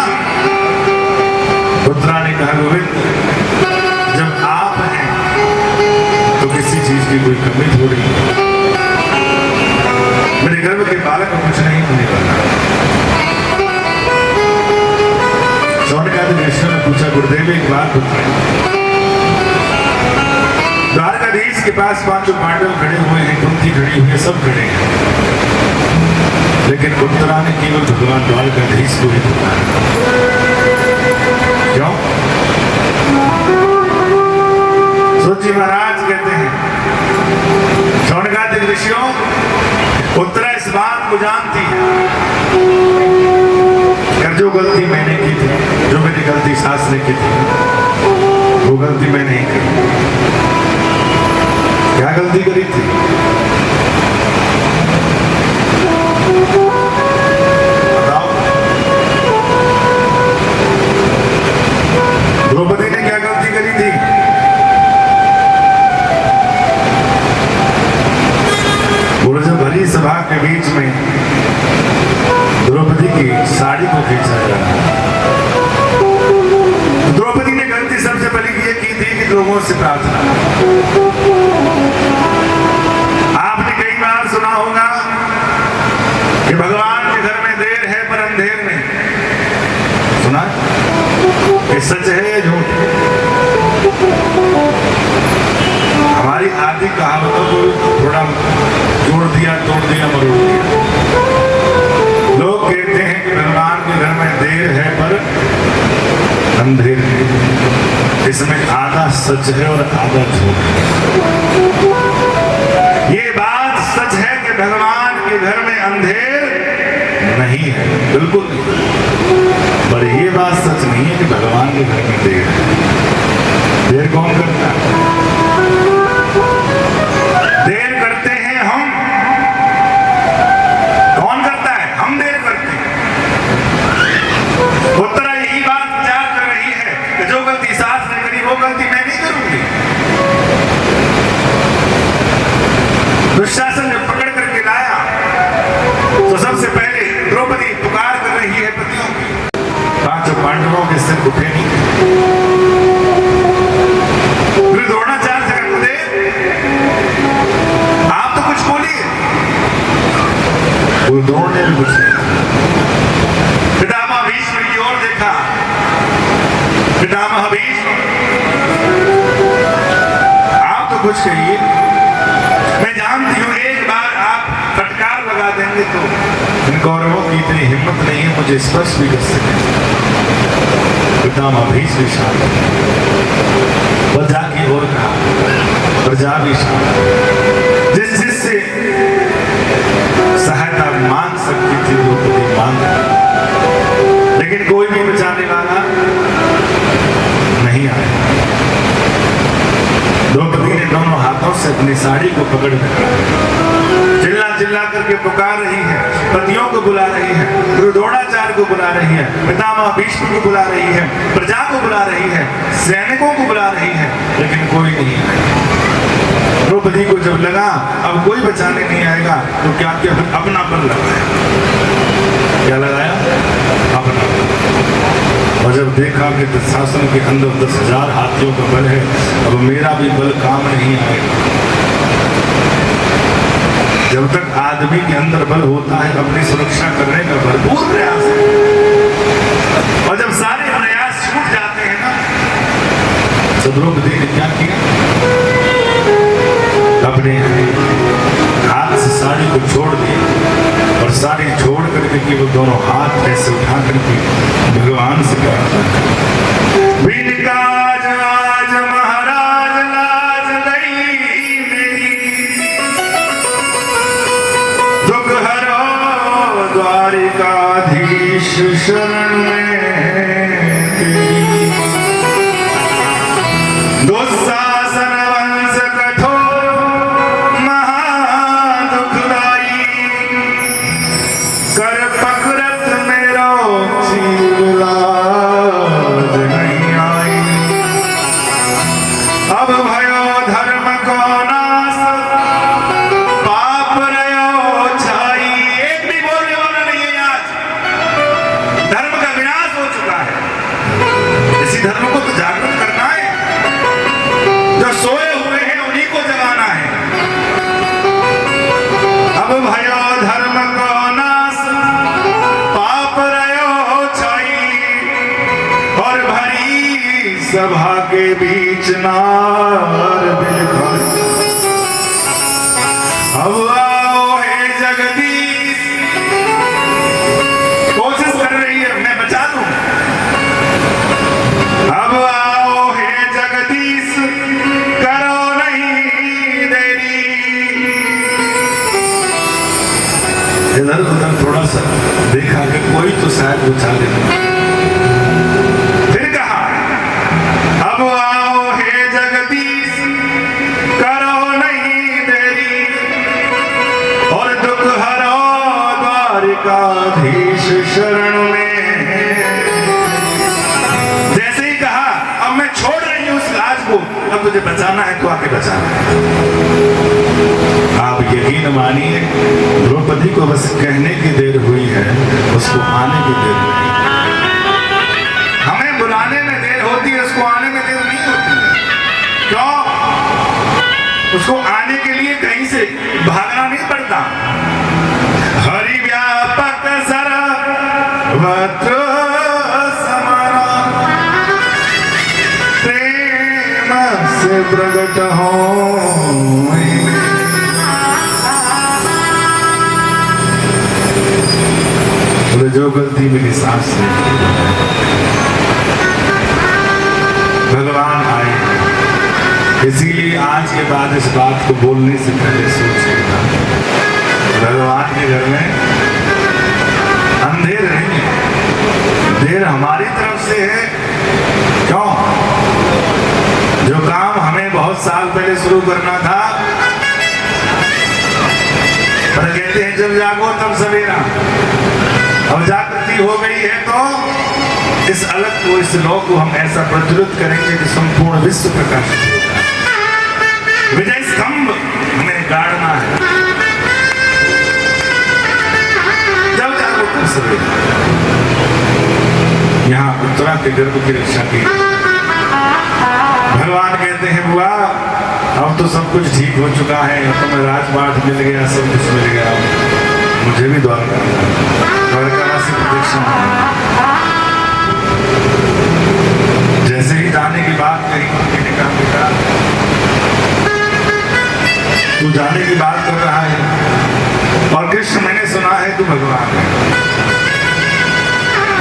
उत्तरा ने कहा गोविंद जब आप हैं तो किसी चीज की कोई कमी थोड़ी है। मेरे गर्भ के बालक को कुछ नहीं होने वाला। शौनकादि ऋषियों ने पूछा गुरुदेव एक बात बताएं। द्वारकाधीश के पास पांचों पांडव खड़े हुए हैं, कुंती खड़ी हुई है, सब खड़े हैं, लेकिन उत्तरा ने केवल भगवान द्वारकाधीश को ही पुकारा। क्यों? सोचिए महाराज कहते हैं शौनकादि ऋषियों उत्तरा इस बात को जानती है कि जो गलती मैंने की थी, जो मेरी गलती सास ने की थी, वो गलती मैं नहीं करी। क्या गलती करी थी? बताओ। द्रौपदी ने क्या गलती करी थी? और जब भरी सभा के बीच में द्रौपदी की साड़ी को खींचा गया, द्रौपदी ने गलती सबसे पहले ये की थी कि लोगों से प्रार्थना। आपने कई बार सुना होगा कि भगवान के घर में देर है पर अंधेर नहीं। सुना? ये सच है या झूठ? हमारी आदि कहावतों को थोड़ा जोड़ दिया, तोड़ दिया, मरोड़ दिया। लोग कहते हैं कि भगवान के घर में देर है पर अंधेर है। इसमें आधा सच है और आधा झूठ है। ये बात सच है कि भगवान के घर में अंधेर नहीं है, बिल्कुल नहीं। पर ये बात सच नहीं है कि भगवान के घर में देर है। देर कौन करता है? देर करते हैं हम। कौन करता है? हम देर करते हैं। उत्तरा यही बात विचार कर रही है कि जो गलती सास ने करी वो गलती मैं नहीं करूंगी। दुशासन ने पकड़ करके लाया तो सबसे पहले द्रौपदी पुकार कर रही है पतियों की। पांचों पांडवों के सिर उठे नहीं। फिर द्रोणाचार्य से कहते आप तो कुछ बोलिए। वो द्रोण ने भी कुछ नहीं। पितामह भीष्म की ओर देखा। पितामह भीष्म आप तो कुछ कहिए। मैं जानती हूं एक बार आप फटकार लगा देंगे तो इन कौरवों की इतनी हिम्मत नहीं है मुझे स्पर्श भी कर सके। पितामह भीष्म शांत प्रजा की ओर कहा। प्रजा भी शांत जिस जिससे सहायता मांग सकती थी द्रौपदी मांग, लेकिन कोई भी बचाने वाला नहीं आया। द्रौपदी ने दोनों हाथों से अपनी साड़ी को पकड़ रखा, चिल्ला चिल्ला करके पुकार रही है, पतियों को बुला रही है, गुरु द्रोणाचार्य को बुला रही है, पितामह भीष्म को बुला रही है, प्रजा को बुला रही है, सैनिकों को बुला रही है, लेकिन कोई नहीं आया। द्रौपदी को जब लगा अब कोई बचाने नहीं आएगा तो क्या किया? अपना बल लगाया। क्या लगाया? अपना बल। और जब देखा कि दुशासन के अंदर 10,000 हाथियों का बल है, अब मेरा भी बल काम नहीं आएगा। जब तक आदमी के अंदर बल होता है अपनी सुरक्षा करने का भरपूर प्रयास है, और जब सारे प्रयास छूट जाते हैं ना तो द्रौपदी ने क्या किया? अपने हाथ से साड़ी को छोड़ दिया और साड़ी छोड़ करके कि वो दोनों हाथ ऐसे उठा करके भगवान से कहा काज आज महाराज लाज गई मेरी, दुख हरो द्वारिकाधीश शरण में दुशासन वंश कठोर महादुखदाई, कर पकड़त मेरो चीलाज नहीं आई। सभा के बीच नार बिलखाई। अब आओ हे जगदीश, कोशिश कर रही है मैं बचा दूं। अब आओ हे जगदीश, करो नहीं देरी। इधर उधर थोड़ा सा देखा कि कोई तो शायद बचा ले। फिर कहा अब आओ हे जगदीश, करो नहीं देरी, और दुख हरो द्वारिकाधीश शरण में। जैसे ही कहा अब मैं छोड़ रही हूं उस लाज को, अब तुझे बचाना है तो आके बचाना है। आप यकीन मानिए द्रौपदी को बस कहने की देर हुई है, उसको आने की देर नहीं। हमें बुलाने में देर होती है, उसको आने में देर नहीं होती है। क्यों? उसको आने के लिए कहीं से भागना नहीं पड़ता। हरि व्यापक सर्वत्र समाना, प्रेम से प्रकट हो। जो गलती मेरी सांस से, भगवान आए। इसीलिए आज के बाद इस बात को बोलने से पहले सोच लेना, भगवान के घर में अंधेर नहीं है, देर हमारी तरफ से है। क्यों? जो काम हमें बहुत साल पहले शुरू करना था, पर कहते हैं जब जागो तब सवेरा। अब जागृति हो गई है तो इस अलग को, इस लौ को हम ऐसा प्रज्वलित करेंगे कि संपूर्ण विश्व प्रकाशित होगा। विजय स्तंभ हमें गाड़ना है। जब जागो तब सवेरा। यहाँ उत्तरा के गर्भ की रक्षा की। भगवान कहते हैं बुआ अब तो सब कुछ ठीक हो चुका है, तुम्हें राजपाट मिल गया, सब कुछ मिल गया, मुझे भी द्वारकावासी प्रदक्षिण। जैसे ही जाने की बात कही उन्होंने कहा बेटा तू जाने की बात कर रहा है, और कृष्ण मैंने सुना है तू भगवान है।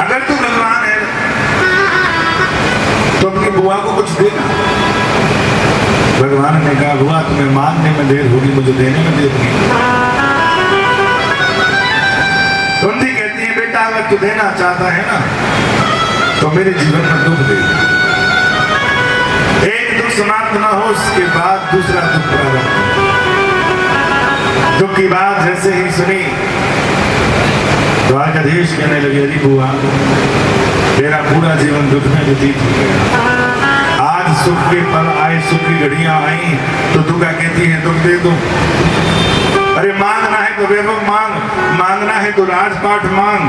अगर तू भगवान है तो अपनी बुआ को कुछ देना। भगवान ने कहा बुआ तुम्हें मांगने में देर होगी, मुझे देने में देर होगी। कुंती कहती है बेटा अगर तू देना चाहता है ना तो मेरे जीवन में दुख दे। एक दुख समाप्त ना हो उसके बाद दूसरा दुख प्रारंभ। दुख की बात जैसे ही सुनी द्वारकाधीश कहने लगे अरे बुआ तेरा पूरा जीवन दुख में व्यतीत हो गया। आज सुख के पल आए, सुख की घड़ियां आई तो तू क्या कहती है दुख दे दो। अरे मांगना है तो वैभव मांग, मांगना है तो राजपाट मांग।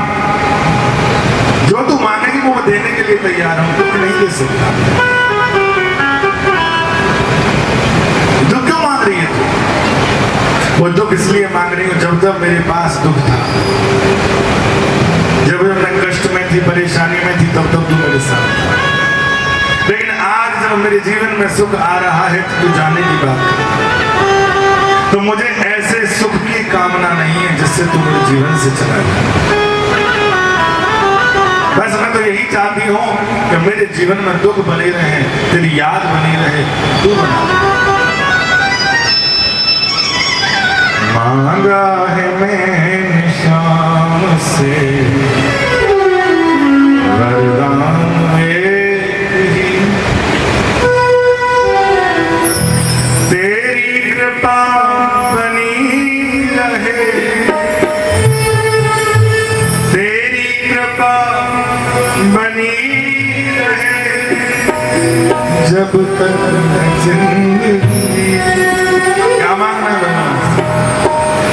जो तू मांगेगी वो देने के लिए तैयार हूं, दुख नहीं दे सकता। दुख क्यों मांग रही है तू? वो दुख इसलिए मांग रही हूं जब जब मेरे पास दुख था, जब मैं कष्ट में थी, परेशानी में थी, तब तब तू मेरे साथ था। लेकिन आज जब मेरे जीवन में सुख आ रहा है तो तू जाने की बात कर। तो मुझे ऐसे सुख की कामना नहीं है जिससे तू मेरे जीवन से चला जाए। बस मैं तो यही चाहती हूँ कि मेरे जीवन में दुख बने रहे, तेरी याद बनी रहे, तू बना। मांगा है मैंने शाम से वरदान तेरी कृपा बनी रहे, तेरी कृपा बनी रहे जब तक जिंदगी। क्या मांगना है?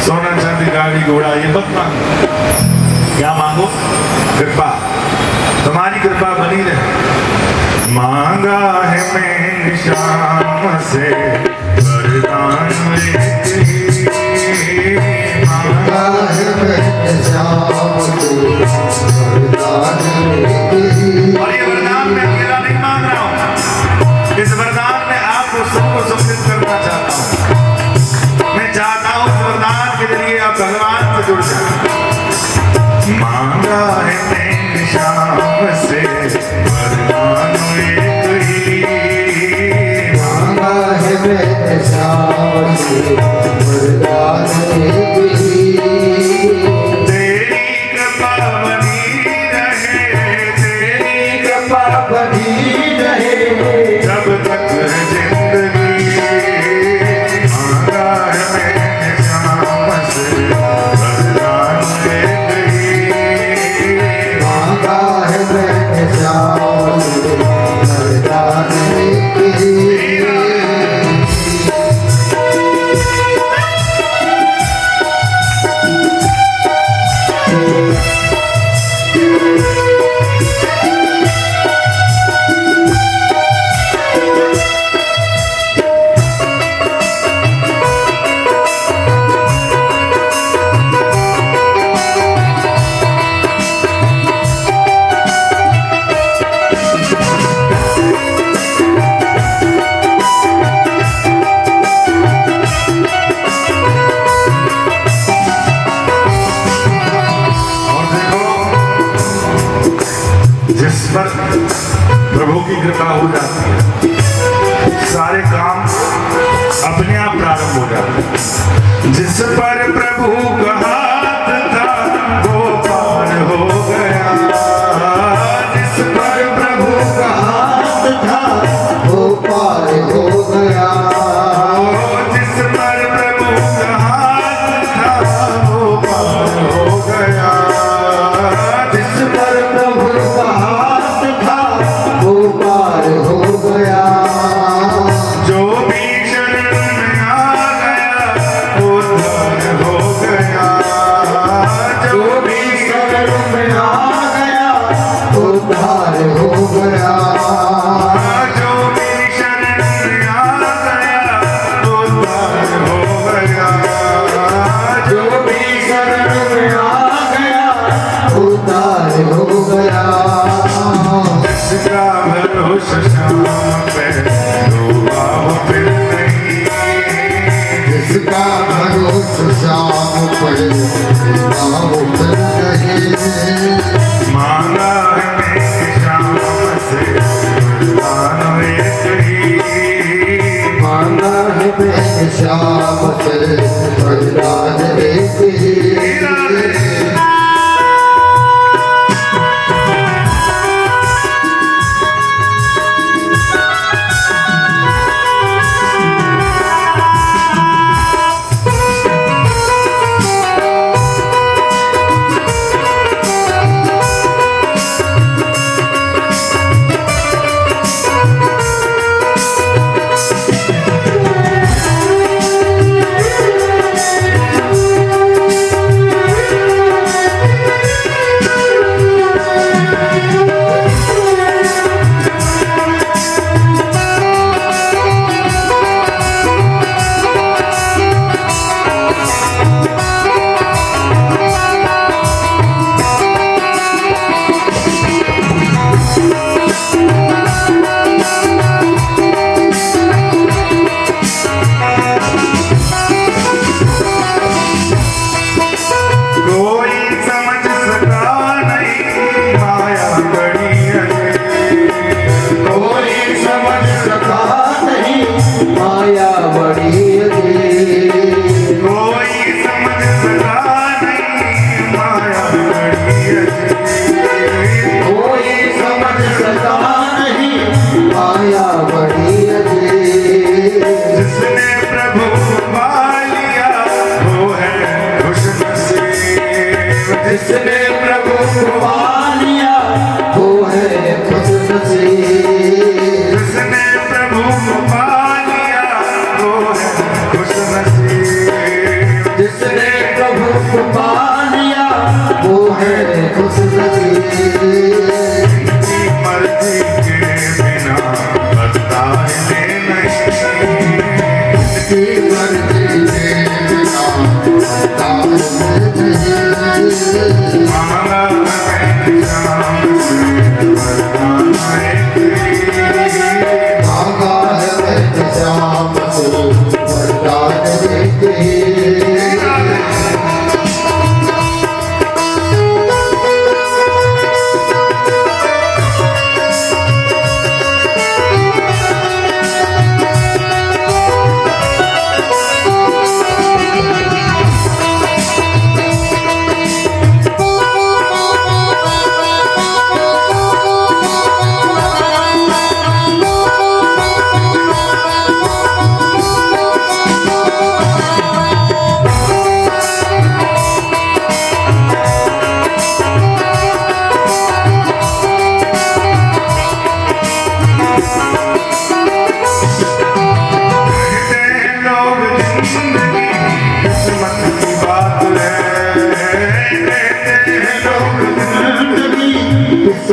सोना चांदी गाड़ी घोड़ा ये मत मांगो। क्या मांगो? कृपा, तुम्हारी कृपा बनी रहे। मांगा है मैंने शाम से वरदान, मांगा है मैंने शाम से वरदान। और ये वरदान मैं अकेला नहीं मांग रहा हूँ, वरदान एक ही तेरी कृपा बनी रहे, तेरी कृपा बनी रहे जब तक है जिंदगी। मांगा है मैंने शाम से वरदान एक ही। मांगा है मैंने श्याम से वरदान एक ही और देखो, जिस पर प्रभु की कृपा हो जाती है सारे काम अपने आप प्रारंभ हो जाते हैं। जिस पर प्रभु का हाथ था वो पार हो गया। जिस पर प्रभु का हाथ था वो पार हो गया जिस पर प्रभु का हाथ था वो पार हो गया। जिस पर प्रभु का हाथ था वो पार हो गया जो भी शरण में आ गया वो धन हो गया। जो भी शरण में आ गया वो पार हो गया जो भी शरण में आ गया वो धन हो गया। जो भी शरण में आ गया वो पार हो गया जिसका भरोसा शाम पे डूबा वो फिर नहीं। जिसका भरोसा शाम पर वो फिर नहीं मांगा है मैंने शाम से वरदान एक ही। मांगा है मैंने श्याम से वरदान एक ही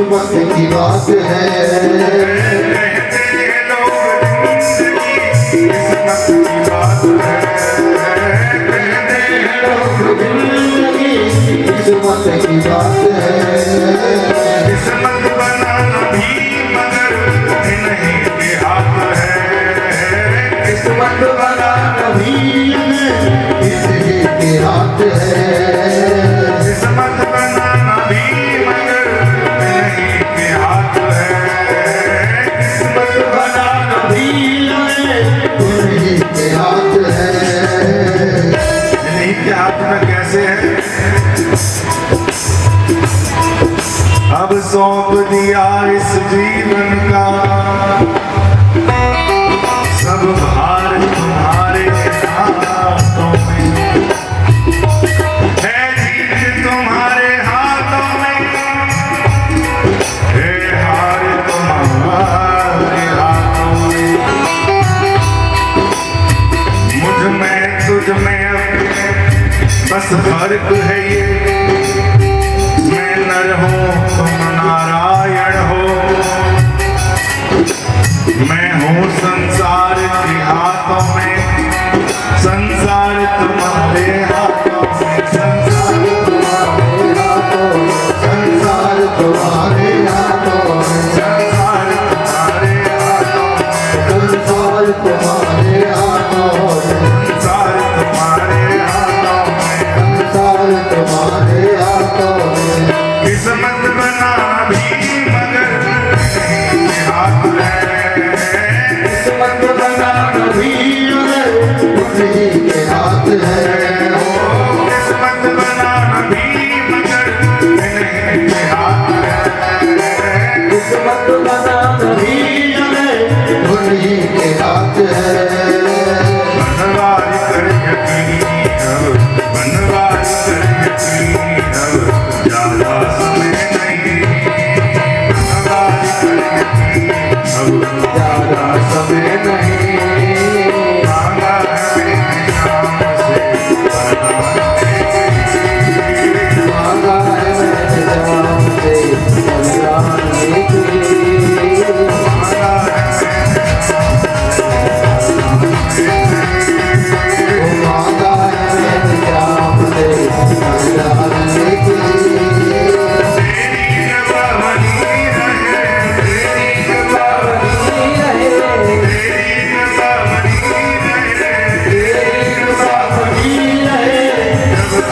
किस्मत की बात है। कहते हैं लोग जिंदगी किस्मत की बात है। कहते हैं लोग जिंदगी किस्मत की बात है। किस्मत बनाना भी मगर नहीं के हाथ है। किस्मत बनाना भी किसी के हाथ है। किस्मत बनाना भी मगर नहीं के हाथ है। किस्मत बनाना भी उन्हीं के हाथ है। नहीं के हाथ में कैसे है? अब सौंप दिया इस जीवन का सब भार तुम्हारे हाथों में है। जीत तुम्हारे हाथों में है। हार तुम्हारे हाथों में। मुझ में तुझ में बस फर्क है ये। मैं नर हूँ तुम नारायण हो। मैं हूँ संसार के हाथों में। संसार तुम्हारे हाथों में। संसार तुम्हारे हाथों में। संसार तुम्हारे हाथों में। संसार तुम्हारे हाथों में। संसार तुम्हारे हाथों में। संसार तुम्हारे हाथों में। संसार तुम्हारे हाथों में। किस्मत बनाना भी मगर नहीं के हाथ है। किस्मत बनाना भी उन्हीं के हाथ है। किस्मत बनाना भी मगर नहीं के हाथ है। किस्मत बनाना भी उन्हीं के हाथ है। बनवारी कर यकीन अब। बनवारी कर यकीन अब। ज्यादा समय नहीं। बनवारी कर यकीन अब। ज्यादा समय नहीं। मांगा है मेरे नाम से मांगा है मैंने जान से बलिदान की। मांगा है मैंने जान से बलिदान की। तेरी कृपा बनी रहे। तेरी कृपा बनी रहे। तेरी कृपा बनी रहे। तेरी कृपा बनी रहे। जब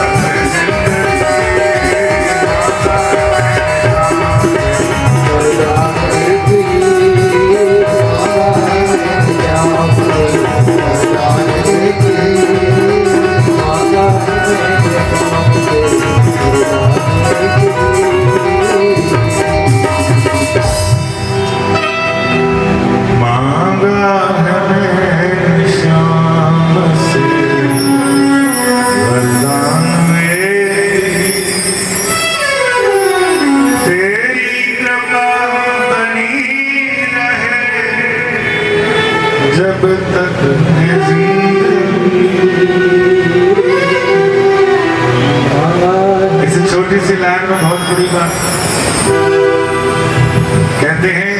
तक बलिदान की। मांगा है मैंने जान से बलिदान की। मांगा है मैंने जान से बलिदान की। मांगा है मैंने श्याम से वरदान मेरी। तेरी कृपा बनी रहे जब तक है जिंदगी। इस छोटी सी लाइन में बहुत बड़ी बात कहते हैं।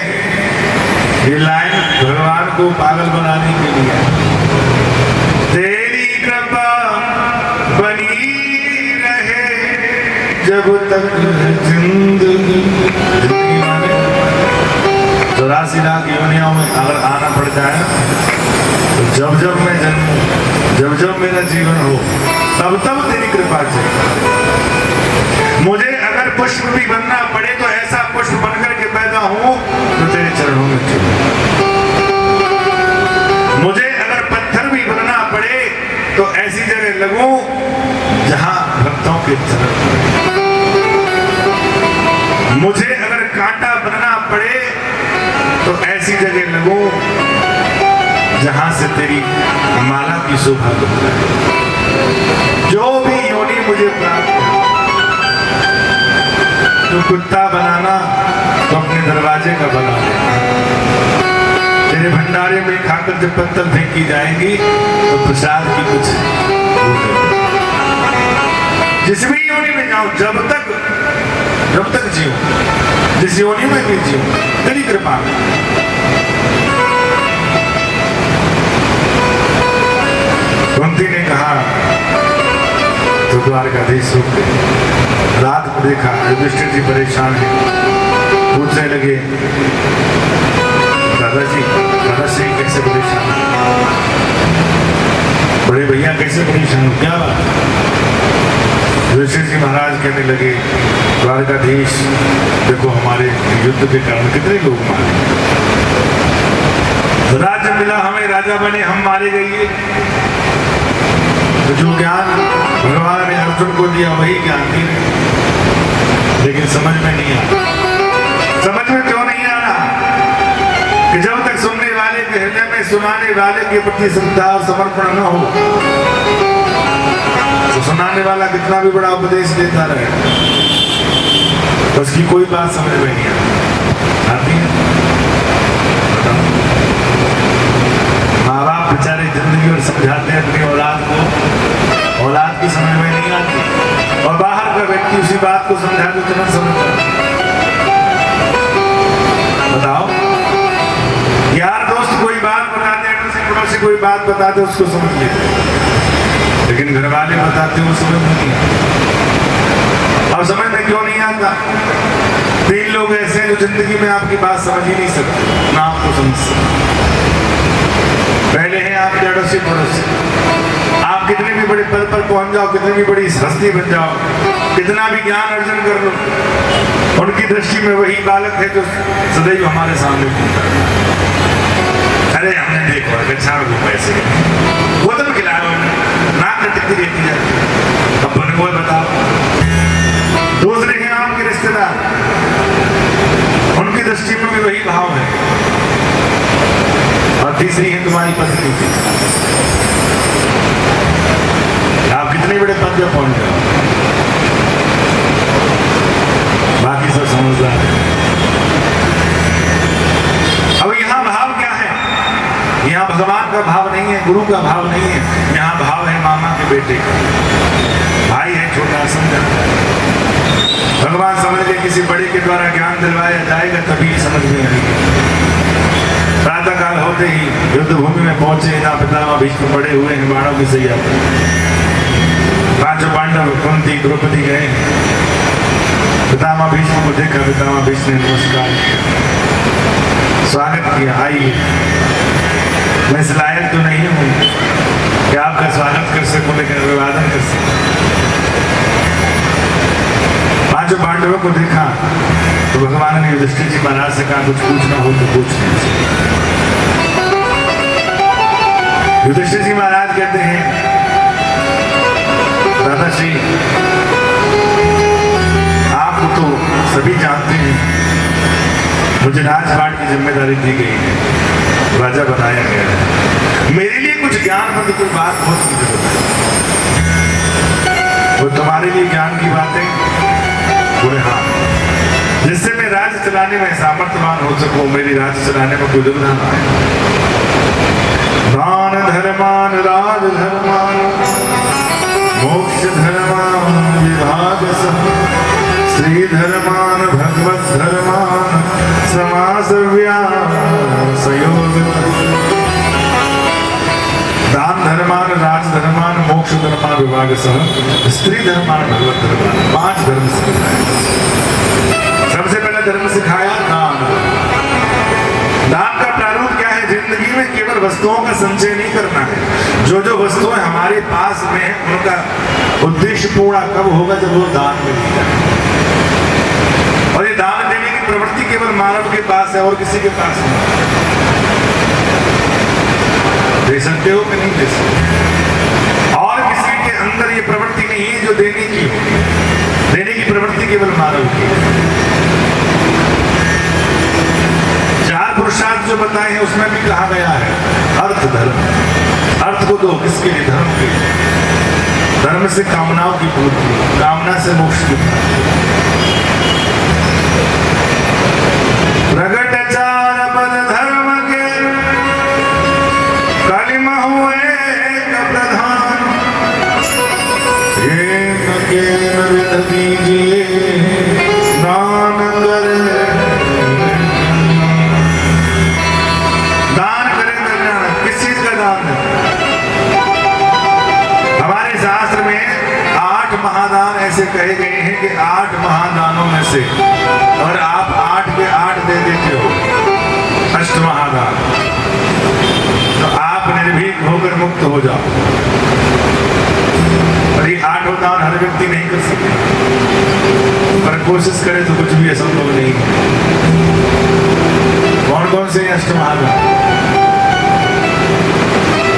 ये लाइन भगवान को पागल बनाने के लिए है। तेरी कृपा बनी रहे जब तक है जिंदगी। जिंदगी माने 84 लाख योनियों में अगर आना पड़ जाए तो जब जब मैं जन्म जब जब मेरा जीवन हो तब तब तेरी कृपा चाहिए। मुझे अगर पुष्प भी बनना पड़े तो ऐसा पुष्प बनकर के पैदा हूं जो तेरे चरणों में चले। मुझे अगर पत्थर भी बनना पड़े तो ऐसी जगह लगूं जहां भक्तों के चरण पड़े। मुझे अगर कांटा बनना पड़े तो ऐसी जगह लगूं जहां से तेरी माला की शोभा बढ़ता है। जो भी योनि मुझे प्राप्त है, तो कुत्ता बनाना तो अपने दरवाजे का बना लेना। तेरे भंडारे में खाकर जब पत्थर फेंकी जाएंगी तो प्रसाद की कुछ जिस भी योनि में जाऊं, जब तक जब तक जियो, जिस योनि में भी जियो, तेरी कृपा। कुंती ने कहा तो द्वारकाधीश रुक गए। रात को देखा युधिष्ठिर जी परेशान है, पूछने लगे दादाश्री कैसे परेशान, बड़े भैया कैसे परेशान, क्या बात। युधिष्ठिर जी महाराज कहने लगे द्वारकाधीश देखो हमारे युद्ध के कारण कितने लोग मारे, राज्य मिला हमें, राजा बने, हम मारे गए। तो जो ज्ञान भगवान ने अर्जुन को दिया वही ज्ञान दिया, लेकिन समझ में नहीं आ। समझ में क्यों नहीं आ रहा कि जब तक सुनने वाले के हृदय में सुनाने वाले के प्रति श्रद्धा और समर्पण न हो तो सुनाने वाला कितना भी बड़ा उपदेश देता रहे, उसकी कोई बात समझ में नहीं आती है। माँ बाप बेचारे जिंदगी और समझाते हैं अपनी औलाद को, औलाद की समझ में नहीं आती, और बाहर का व्यक्ति उसी बात को समझा तो तुरंत समझता। बताओ, यार दोस्त कोई बात बताते हैं, किसी पड़ोसी कोई बात बताते उसको समझ लेते, लेकिन घर वाले बताते वो समझ नहीं आता। अब समझ में क्यों नहीं आता? 3 लोग ऐसे हैं जो जिंदगी में आपकी बात समझ ही नहीं सकते, ना आपको समझ सकते। पहले हैं आपके अड़ोसी पड़ोसी, आप कितने भी बड़े पद पर पहुंच जाओ, कितनी भी बड़ी हस्ती बन जाओ, कितना भी ज्ञान अर्जन कर लो, उनकी दृष्टि में वही बालक है जो सदैव हमारे सामने घूमता है। अरे हमने देखो अच्छा पैसे बोतल खिलाओ, नाक टिकती रहती जाती, अब बने हुए बताओ। दूसरे हैं आपके रिश्तेदार, उनकी दृष्टि में भी वही भाव है। और तीसरी है तुम्हारी पत्नी, आप कितने बड़े पद पर पहुंच जाओ, बाकी सब समझदार है। अब यहाँ भाव क्या है? यहाँ भगवान का भाव नहीं है, गुरु का भाव नहीं है, यहाँ भाव है मामा के बेटे का। भाई है छोटा, समझा। भगवान समझ के किसी बड़े के द्वारा ज्ञान दिलवाया जाएगा तभी समझ में आएगी। प्रातः काल होते ही युद्ध भूमि में पहुंचे, ना पितामह भीष्म पड़े हुए हैं बाणों की सैया पर। 5 पांडव कुंती द्रौपदी गए, पितामह भीष्म को देखा, पितामह भीष्म ने नमस्कार किया, स्वागत किया, आइए। मैं इस लायक तो नहीं हूँ कि आपका स्वागत कर सकूं, लेकिन अभिवादन कर सकूं। 5 पांडवों को देखा तो भगवान ने युधिष्ठिर जी महाराज से कहा कुछ पूछना हो तो पूछ लीजिए। युधिष्ठिर जी महाराज कहते हैं दादाश्री आप तो सभी जानते हैं मुझे राजपाट की जिम्मेदारी दी गई है, राजा बनाया गया है, मेरे लिए कुछ ज्ञान पर कोई बात बहुत मुझे बताई, वो तुम्हारे लिए ज्ञान की बातें बोले हाँ, जिससे मैं राज्य चलाने में सामर्थ्यवान हो सकूं, मेरी राज्य चलाने में कोई दुविधा ना आए। दान धर्मान राज धर्मान मोक्ष धर्मान विभाग श्री धर्मान भगवत धर्मान समास व्यासयोग। दान धर्मान राज धर्मान मोक्ष धर्मान विभाग सह स्त्री धर्मान भगवत धर्मान, 5 धर्म सिखाए। सबसे पहला धर्म सिखाया दान। दान का प्रारूप क्या है? जिंदगी में केवल वस्तुओं का संचय नहीं करना है, जो जो वस्तुएं हमारे पास में है उनका उद्देश्य पूरा कब होगा? जब वो दान में दी जाए। और ये दान देने की प्रवृत्ति केवल मानव के पास है और किसी के पास नहीं। दे सकते हो कि नहीं दे सकते? और किसी के अंदर ये प्रवृत्ति नहीं है जो देने की हो। देने की प्रवृत्ति केवल मानव की है। 4 पुरुषार्थ जो बताए हैं उसमें भी कहा गया है अर्थ धर्म। अर्थ को दो, किसके लिए? धर्म के लिए। धर्म से कामनाओं की पूर्ति, कामना से मोक्ष की प्राप्ति। प्रगट 4 पद धर्म के कलिम हुए प्रधान, एक के विद दीजिए तो हो जाओ। पर ये 8 दान हर व्यक्ति नहीं कर सकता, पर कोशिश करे तो कुछ भी असंभव नहीं है। कौन कौन से अष्ट महादान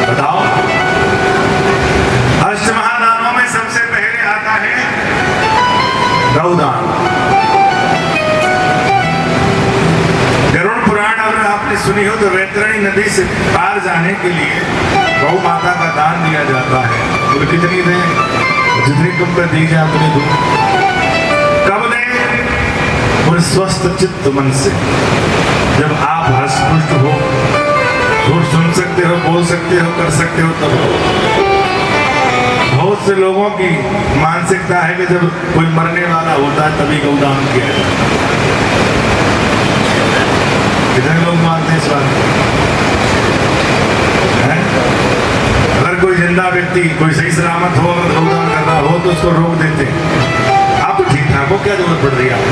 बताओ? अष्ट महादानों में सबसे पहले आता है गौदान। गरुड़ पुराण अगर आपने सुनी हो तो वैतरणी नदी से पार जाने के लिए गौ माता का दान दिया जाता है। बोले कितनी दें? जितनी तुमको दी जाए उतनी दो। कब दें? बोले स्वस्थ चित्त मन से, जब आप हष्टपुष्ट हो, झूठ सुन सकते हो, बोल सकते हो, कर सकते हो, तब। बहुत से लोगों की मानसिकता है कि जब कोई मरने वाला होता है तभी गौदान किया जाता है। कितने लोग मानते हैं इस बात को? अगर कोई जिंदा व्यक्ति कोई सही सलामत हो, अगर गौदान कर रहा हो तो उसको रोक देते हैं। आप तो ठीक ठाक हो, क्या जरूरत पड़ रही है आपको?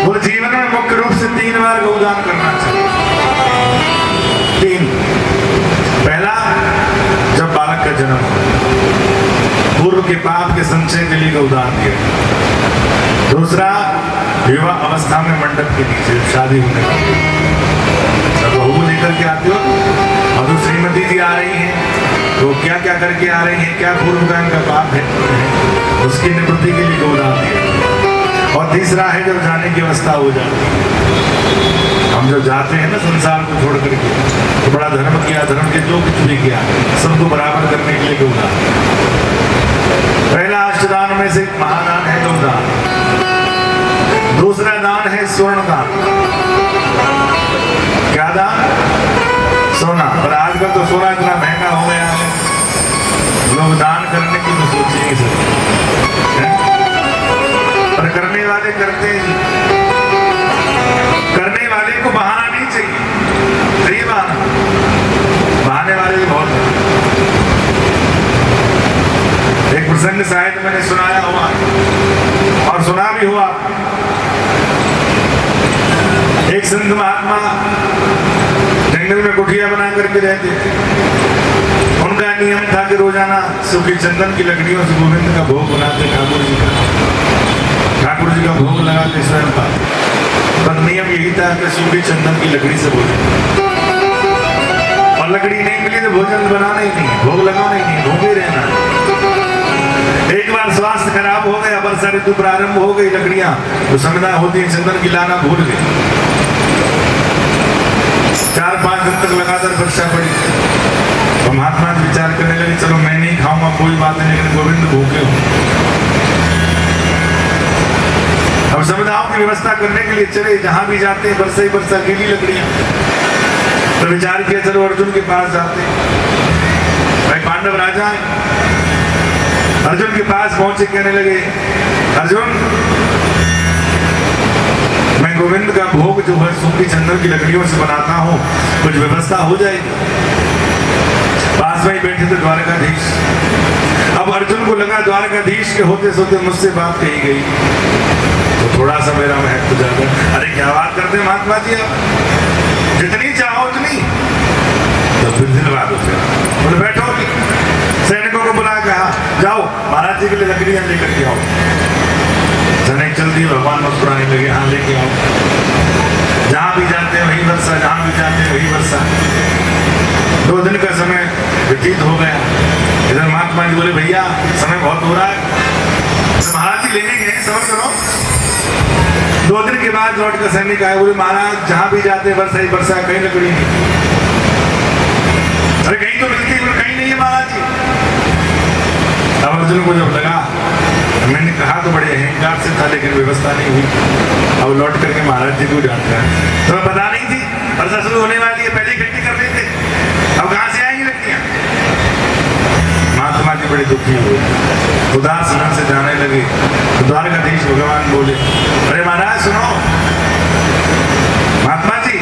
और जीवन में मुख्य रूप से 3 बार गौदान करना चाहिए। 3। पहला, जब बालक का जन्म हो, पूर्व के पाप के संचय के लिए गौदान दिया। दूसरा, विवाह अवस्था में मंडप के नीचे शादी होने का, जब बहू लेकर के आते हो और तो श्रीमती जी आ रही हैं तो क्या क्या करके आ रही हैं, क्या पूर्व का इनका पाप है, उसकी निवृत्ति के लिए गौदान दिया। और तीसरा है जब जाने की अवस्था हो जाती है, हम जब जाते हैं ना संसार को छोड़ करके, तो बड़ा धर्म किया, धर्म के जो कुछ भी किया सबको बराबर करने के लिए गौदान। पहला अष्टदान में से एक महादान है गौदान। दूसरा दान है स्वर्ण दान। क्या दान? सोना। पर आजकल तो सोना इतना महंगा हो गया है, लोग दान करने की तो सोच ही नहीं सकते, पर करने वाले करते हैं। करने वाले को बहाना नहीं चाहिए, सही बहाने वाले भी बहुत हैं। एक प्रसंग शायद मैंने सुनाया हुआ और सुना भी हुआ। एक संत महात्मा जंगल में कुटिया बना करके रहते थे। उनका नियम था कि रोजाना सूखी चंदन की लकड़ियों से गोविंद का भोग बनाते, ठाकुर जी का भोग लगाते स्वयं का। पर नियम यही था कि सूखी चंदन की लकड़ी से भोजन, और लकड़ी नहीं मिली तो भोजन बनाना ही नहीं, भोग लगाना ही नहीं, भूखे रहना। एक बार स्वास्थ्य खराब हो गया, वर्षा ऋतु प्रारंभ हो गई, लकड़ियां तो संगना होती है, चंदन की लाना भूल गई। 4-5 दिन तक लगातार वर्षा पड़ी। तो महात्मा जी विचार करने लगे, चलो मैं नहीं खाऊंगा कोई बात नहीं, लेकिन गोविंद भूखे हो। अब समुदायों की व्यवस्था करने के लिए चले, जहां भी जाते हैं वर्षा ही वर्षा, गीली लकड़ियां। तो विचार किया चलो अर्जुन के पास जाते हैं। भाई पांडव राजा है, अर्जुन के पास पहुंचे, कहने लगे अर्जुन मैं गोविंद का भोग जो है सूखी चंदन की लकड़ियों से बनाता हूँ, कुछ व्यवस्था हो जाएगी। पास में ही बैठे थे द्वारकाधीश। अब अर्जुन को लगा द्वारकाधीश के होते सोते मुझसे बात कही गई तो थोड़ा सा मेरा महत्व ज्यादा। अरे क्या बात करते महात्मा जी, आप जितनी चाहो उतनी। तो फिर दिलवाद उसे बोले बैठो। सैनिकों को बुला के कहा जाओ महाराज जी के लिए लकड़ियां लेकर के आओ। सैनिक चल दिए, भगवान मुस्कुराने लगे, हाँ लेके आओ। जहां भी जाते हैं वही वर्षा, जहां भी जाते हैं वही वर्षा। 2 दिन का समय व्यतीत हो गया। इधर महात्मा जी बोले भैया समय बहुत हो रहा है, तो महाराज जी लेने गए, सबर करो। 2 दिन के बाद लौट कर सैनिक आए, बोले महाराज जहां भी जाते वर्षा ही वर्षा, कहीं लकड़ी नहीं। अरे कहीं तो मिलती, कहीं नहीं है महाराज जी। अब अर्जुन को जब लगा, मैंने कहा तो बड़े अहंकार से था लेकिन व्यवस्था नहीं हुई। अब लौट करके महाराज जी को डांटा है, तो पता नहीं थी वर्षा शुरू होने वाली है, पहले इकट्ठी कर देते, अब कहां से आएंगी लकड़ियां। महात्मा जी बड़े दुखी हुए, उदास मन से जाने लगे। तो द्वारकाधीश भगवान बोले अरे महाराज सुनो। महात्मा जी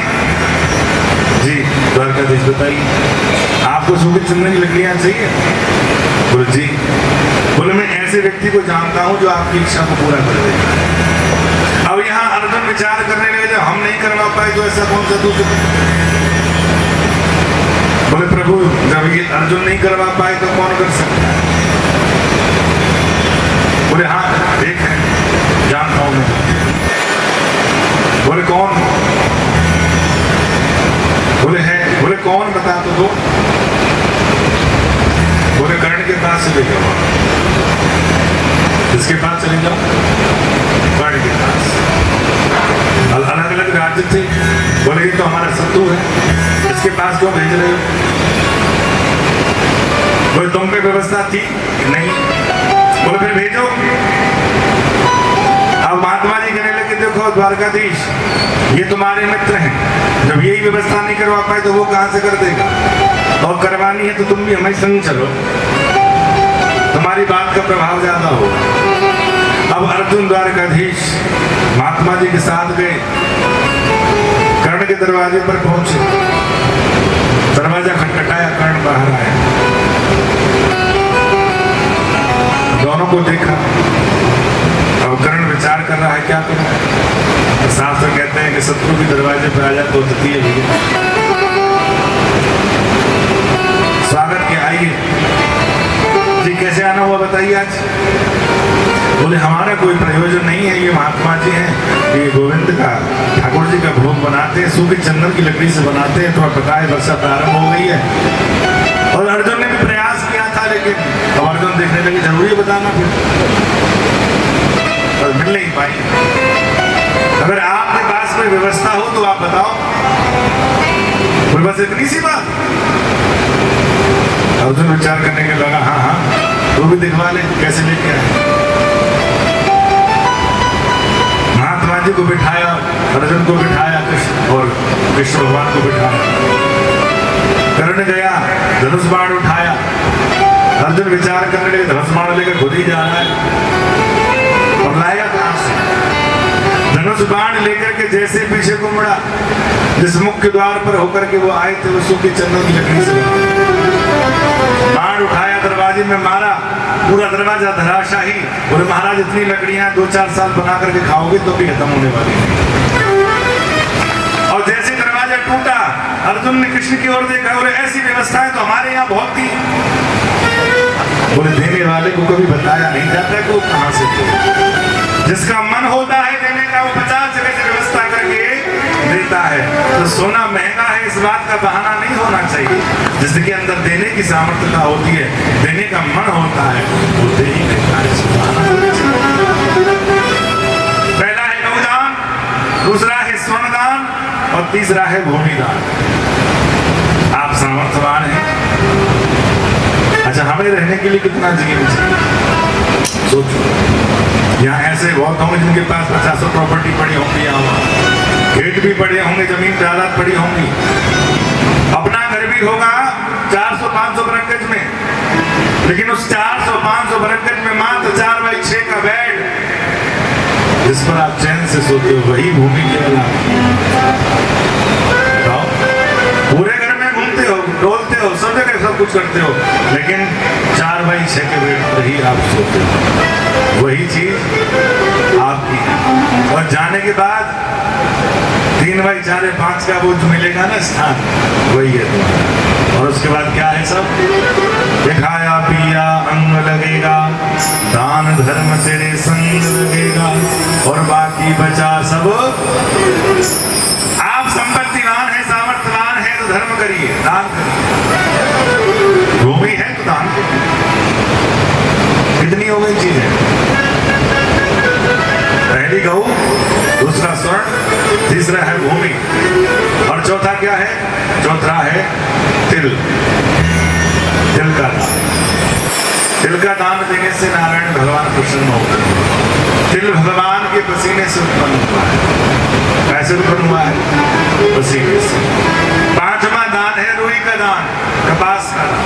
जी द्वारकाधीश बताइए आपको सूखी चंदन की लकड़ियां चाहिए? बोले जी। बोले मैं ऐसे व्यक्ति को जानता हूं जो आपकी इच्छा को पूरा कर देगा। अब यहाँ अर्जुन विचार करने लगे जब हम नहीं करवा पाए तो ऐसा कौन सा दूसरा। बोले प्रभु जब ये अर्जुन नहीं करवा पाए तो कौन कर सकता है? बोले हाँ एक है, जानता हूं मैं। बोले कौन? बोले है। बोले कौन, बता तो दो। बोले कर्ण के पास चले जाओ। किसके पास चले जाओ? कर्ण के पास। अलग अलग राज्य थे। बोले ये तो हमारा शत्रु है, इसके पास क्यों भेज रहे हो? बोले तुम पे व्यवस्था थी नहीं? बोले फिर भेजो। अब महात्मा जी कहने लगे देखो द्वारकाधीश, ये तुम्हारे मित्र हैं, जब यही व्यवस्था नहीं करवा पाए तो वो कहां से कर देगा? और करवानी है तो तुम भी हमें संग चलो, तुम्हारी बात का प्रभाव ज्यादा होगा। अब अर्जुन द्वारकाधीश महात्मा जी के साथ गए, कर्ण के दरवाजे पर पहुंचे, दरवाजा खटखटाया, कर्ण बाहर आए, दोनों को देखा। अब कर्ण विचार कर रहा है क्या करूं? शास्त्र कहते हैं कि शत्रु भी दरवाजे पर आ जाए तो द्वितीय भैया स्वागत के आइए जी, कैसे आना हुआ बताइए आज? बोले हमारा कोई प्रयोजन नहीं है, ये महात्मा जी हैं, ये गोविंद का ठाकुर जी का भोग बनाते हैं, सूखी चंदन की लकड़ी से बनाते हैं। तो पता है वर्षा प्रारंभ हो गई है और अर्जुन ने भी प्रयास किया था, लेकिन अब अर्जुन देखने लगे जरूरी है बताना फिर, और मिल नहीं पाई। अगर आपके पास कोई व्यवस्था हो तो आप बताओ। बोले बस इतनी सी बात? अर्जुन विचार करने के लगा, हाँ हाँ तो भी दिखवा ले, कैसे लेके आए? महात्मा जी को बिठाया, अर्जुन को बिठाया, कृष्ण और कृष्ण भगवान को बिठाया। कर्ण गया, धनुष बाण उठाया। अर्जुन विचार करने लगे धनुष बाण लेकर खुद ही जा रहा है और लाएगा कहां से? धनुष बाण लेकर के जैसे पीछे को मुड़ा, जिस मुख्य द्वार पर होकर के वो आए थे वो सूखी चंदन की लकड़ी से बाण उठाया, दरवाजे में मारा, पूरा दरवाजा धराशाही। बोले महाराज इतनी लकड़ियां 2-4 साल बना करके खाओगे तो भी खत्म होने वाली है। और जैसे दरवाजा टूटा, अर्जुन ने कृष्ण की ओर देखा, बोले ऐसी व्यवस्थाएं तो हमारे यहाँ बहुत थी। बोले देने वाले को कभी बताया नहीं जाता कि वो कहां से थे। जिसका मन होता है देने का वो 50 जगह से व्यवस्था करके देता है। तो सोना महंगा है इस बात का बहाना नहीं होना चाहिए। जिसके अंदर देने की सामर्थ्यता होती है, देने का मन होता है, वो दे ही देता है। पहला है गौदान, दूसरा है स्वर्णदान और तीसरा है भूमिदान। आप सामर्थ्यवान हैं, अच्छा हमें रहने के लिए कितना जमीन चाहिए सोचो। यहाँ ऐसे बहुत होंगे जिनके पास 50 प्रॉपर्टी पड़ी होंगी, यहाँ खेत भी पड़े होंगे, जमीन जायदाद पड़ी होंगी, अपना घर भी होगा 400-500 बरगज में, लेकिन उस 400-500 बरगज में मात्र 4x6 का बेड, जिस पर आप चैन से सोते हो, वही भूमि केवल पूरे घर में घूमते हो, डोलते हो, सब जगह सब कुछ करते हो, लेकिन 4x6 के बेड पर ही आप सोते हो। वही चीज आपकी है। और जाने के बाद 3x4-5 का वो जो मिलेगा ना स्थान, वही है तुम्हारा। और उसके बाद क्या है? सब खाया पिया अंग लगेगा, दान धर्म तेरे संग लगेगा, और बाकी बचा सब। आप संपत्तिवान है, सामर्थ्यवान है तो धर्म करिए, दान करिए। भूमि है तो दान करिए। कितनी हो गई चीजें? पहली गऊ, दूसरा स्वर्ण, तीसरा है भूमि, और चौथा क्या है? चौथा है तिल। तिल का दान। तिल का दान देने से नारायण भगवान प्रसन्न होते हैं। तिल भगवान के पसीने से उत्पन्न हुआ है। कैसे उत्पन्न हुआ है? पसीने से। 5वां दान है रुई का दान, कपास का दान,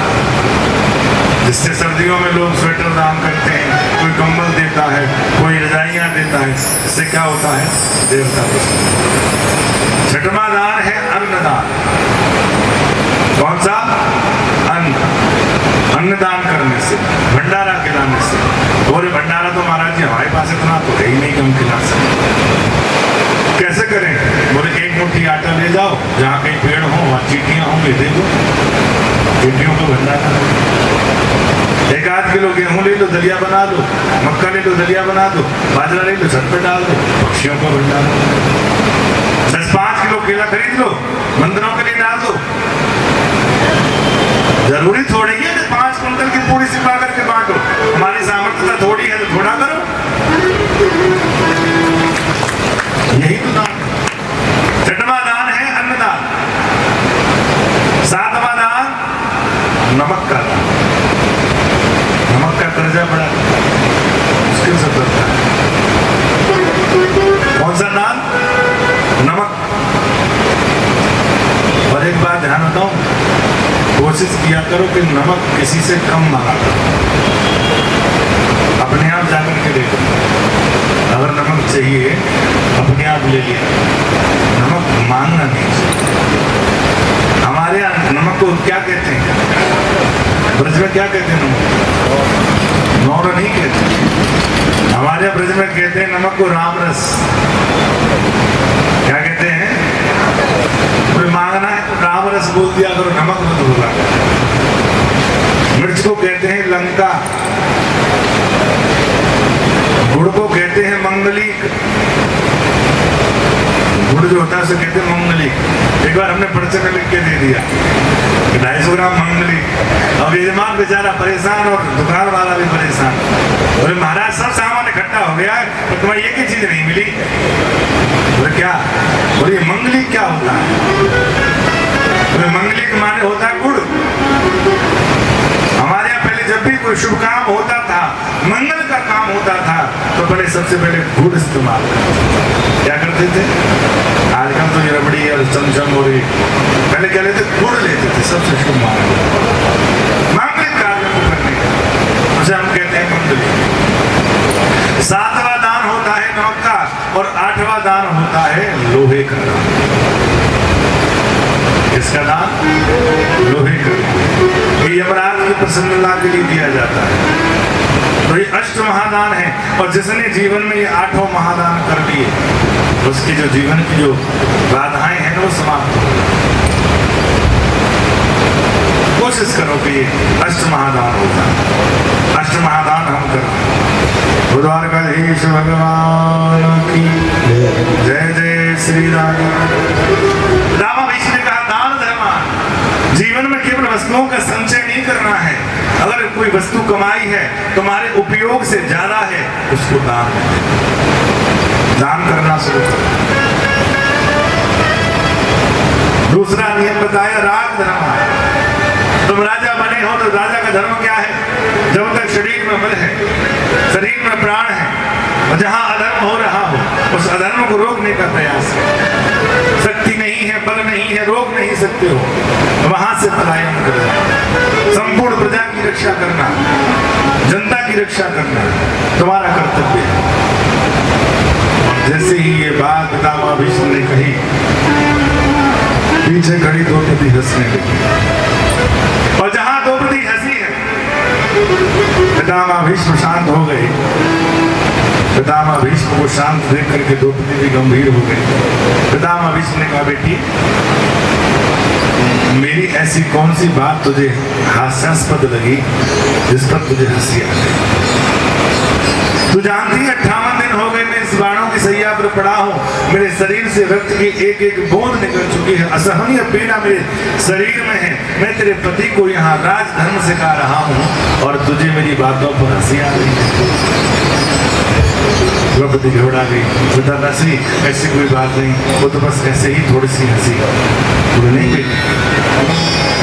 जिससे सर्दियों में लोग स्वेटर दान करते हैं, कोई कंबल देता है, कोई रजाइयां देता है। इससे क्या होता है? देवता प्रसन्न। 6वां दान है अन्नदान। कौन सा? अन्न। अन्नदान करने से, भंडारा खिलाने से। बोले भंडारा तो महाराज जी हमारे पास इतना तो है ही नहीं कि हम खिला सकते। कैसे करें? बोले 1 मुट्ठी आटा ले जाओ, जहाँ कहीं पेड़ हो वहाँ चीटियाँ होंगी, दे दो, चीटियों को भंडारा। 1-8 किलो गेहूं ले लो, दलिया बना लो, मक्का ले लो, दलिया बना दो, बाजरा ले लो, छत पे डाल दो, पक्षियों को भंडारा। 10-5 किलो केला खरीद लो, मंदिरों के लिए डाल दो। जरूरी थोड़ी है कि 5 कुंटल की पूरी सिपा करके बांटो, हमारी सामर्थ्यता थोड़ी है तो थोड़ा करो। यही तो दान। 6वां दान है अन्नदान। 7वां दान नमक का दान। नमक का कर्जा बड़ा मुश्किल से करता है। कौन सा दान? नमक। और एक बात ध्यान बताऊं, कोशिश किया करो कि नमक किसी से कम मंगा करो। अपने आप जाकर के देखो, अगर नमक चाहिए अपने आप ले लिया, नमक मांगना नहीं चाहिए। हमारे यहाँ नमक को क्या कहते हैं? ब्रज में क्या कहते हैं? नमक नौर नहीं कहते, हमारे यहाँ ब्रज में कहते हैं नमक को राम रस। क्या कहते हैं? कोई मांगना है तो राम रस बोल दिया करो, नमक मत बोला। मिर्च को कहते हैं लंका, गुड़ को कहते हैं मंगलिक। गुड़ जो होता है उसे कहते हैं मंगलिक। एक बार हमने पर्चे में लिख के दे दिया 250 ग्राम मंगलिक। अब यजमान बेचारा परेशान और दुकान वाला भी परेशान। बोले महाराज सब सामान इकट्ठा हो गया है तो तुम्हें एक ही चीज नहीं मिली। बोले क्या? बोले मंगलिक क्या होता है? बोले मंगलिक माने होता है गुड़। हमारे यहाँ पहले जब भी कोई शुभ काम होता था, मंगल का काम होता था, तो पहले सबसे पहले गुड़ इस्तेमाल क्या करते थे? आजकल तो ये रबड़ी और चमचम और पहले क्या लेते? गुड़ लेते थे, सबसे शुभ मांगलिक कार्य को करने का, उसे हम कहते हैं मंगलिक। 7वां दान होता है नमक का और 8वां दान होता है लोहे का दान। किसका दान? लोहे का। ये यमराज की प्रसन्नता के लिए दिया जाता है। तो ये अष्ट महादान है और जिसने जीवन में ये 8 महादान कर लिए उसकी जो जीवन की जो बाधाएं हैं वो समाप्त हो। कोशिश करो कि ये अष्ट महादान होता है। अष्ट महादान हम करते। द्वारकाधीश भगवान की जय। जय श्री राम। रामाधीश ने कहा दान धर्म। जीवन में केवल वस्तुओं का संचय नहीं करना है। अगर कोई वस्तु कमाई है तुम्हारे उपयोग से ज्यादा है, उसको दान करना शुरू करो। दूसरा नियम बताया राग धर्म। तुम राजा बने हो तो राजा का धर्म क्या है? जब तक शरीर में बल है, शरीर में प्राण है, और जहां अधर्म हो रहा हो उस अधर्म को रोकने का प्रयास है। शक्ति नहीं है, बल नहीं है, रोक नहीं सकते हो, वहां से पलायन करना। संपूर्ण प्रजा की रक्षा करना, जनता की रक्षा करना तुम्हारा कर्तव्य है। जैसे ही ये बात पितामह भीष्म ने कही, पीछे खड़ी द्रौपदी हंसने लगी। और जहां द्रौपदी हंसी है, पितामह भीष्म शांत हो गए। पितामह भीष्म को शांत देख करके द्रौपदी भी गंभीर हो गई। पितामह भीष्म ने कहा, बेटी मेरी ऐसी कौन सी बात तुझे हास्यास्पद लगी जिस पर तुझे हंसी आ गई? तू जानती है 58 दिन हो गए मैं इस बाणों की सैया पर पड़ा हूँ। मेरे शरीर से रक्त की एक एक बूंद निकल चुकी है। असहनीय पीड़ा मेरे शरीर में है। मैं तेरे पति को यहाँ राजधर्म सिखा रहा हूँ और तुझे मेरी बातों पर हंसी आ रही है। द्रौपदी घबरा गई। बता हंसी, ऐसी कोई बात नहीं, वो तो बस ऐसे ही थोड़ी सी हंसी। बोले नहीं बेटी,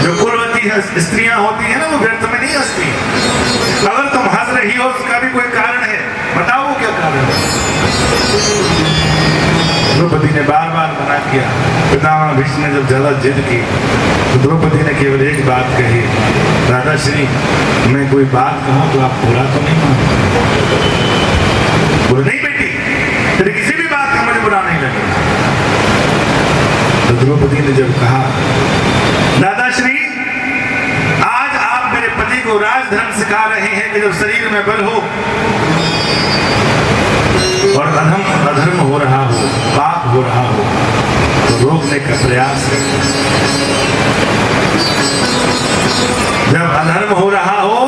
जो कुलवती स्त्रियां होती है ना वो व्यर्थ में नहीं हंसती। अगर तुम हंस रही हो उसका भी कोई कारण है, बताओ वो क्या कारण है? द्रौपदी ने बार बार मना किया। पितामह भीष्म ने जब ज्यादा जिद की तो द्रौपदी ने केवल एक बात कही, दादाश्री मैं कोई बात कहूँ तो आप बुरा तो नहीं मानो? बोले नहीं बेटी, तेरे किसी भी बात का मुझे बुरा नहीं लगेगा। तो द्रौपदी ने जब कहा, दादाश्री आज आप मेरे पति को राजधर्म सिखा रहे हैं कि जब शरीर में बल हो और अधर्म हो रहा हो, पाप हो रहा हो तो रोक प्रयास करना। जब अधर्म हो रहा हो,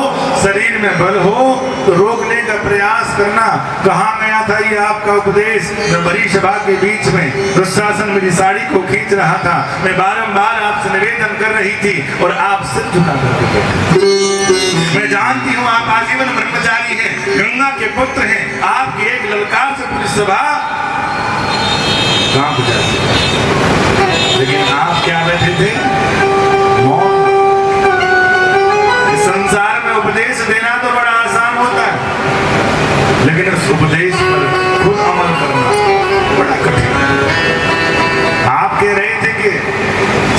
शरीर में बल हो, तो रोकने का प्रयास करना। कहाँ गया था ये आपका उपदेश? मैं बड़ी सभा के बीच में दुशासन मेरी साड़ी को खींच रहा था, मैं बारंबार आपसे निवेदन कर रही थी और आप सिर झुका करके बैठे। मैं जानती हूँ आप आजीवन ब्रह्मचारी हैं, गंगा के पुत्र हैं, आपकी एक ललकार से पूरी सभा कांप जाती। लेकिन आप क्या बैठे थे? मौन। संसार में उपदेश देना तो बड़ा आसान होता है, लेकिन उस उपदेश पर खुद अमल करना बड़ा कठिन है। आप कह रहे थे कि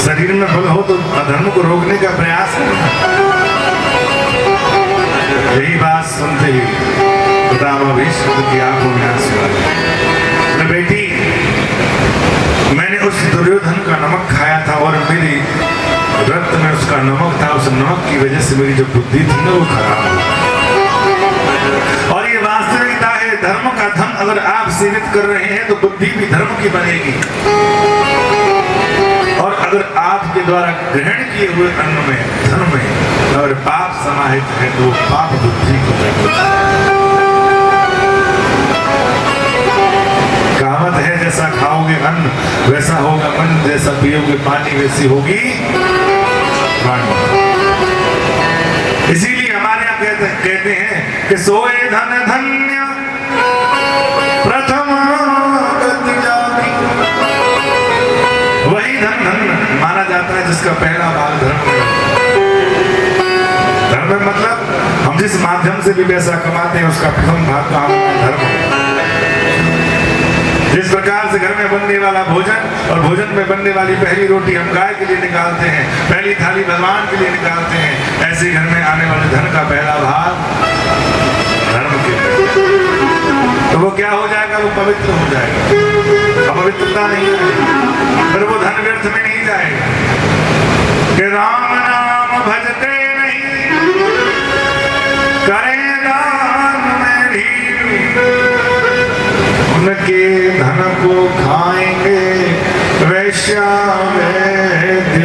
शरीर में बल हो तो अधर्म को रोकने का प्रयास करना। यही बात सुनते ही पितामह भीष्म की आंखों में आंसू आ गए। बेटी, मैंने उस दुर्योधन का नमक खाया था और मेरी रक्त में उसका नमक था। उस नमक की वजह से मेरी जो बुद्धि थी ना वो खराब हो। और ये वास्तविकता है, धर्म का धन अगर आप सेवित कर रहे हैं तो बुद्धि भी धर्म की बनेगी। और अगर आपके द्वारा ग्रहण किए हुए अन्न में, धन में अगर पाप समाहित है तो पाप बुद्धि को कहावत है, जैसा खाओगे अन्न वैसा होगा मन, जैसा पियोगे पानी वैसी होगी वाणी। इसीलिए हमारे यहाँ कहते हैं कि सोए धन धन्य प्रथम गति जाति। वही धन धन माना जाता है जिसका पहला भाग धर्म में। धर्म में मतलब हम जिस माध्यम से भी पैसा कमाते हैं उसका प्रथम भाग का धर्म है। जिस प्रकार से घर में बनने वाला भोजन और भोजन में बनने वाली पहली रोटी हम गाय के लिए निकालते हैं, पहली थाली भगवान के लिए निकालते हैं, ऐसे घर में आने वाले धन का पहला भाग धर्म के लिए। तो वो क्या हो जाएगा? वो पवित्र हो जाएगा। अपवित्रता नहीं आएगी, फिर वो धन व्यर्थ में नहीं जाएगा। कि राम नाम भजते नहीं, करें दान में भी, उनके धन को खाएंगे वैश्या वैद्य।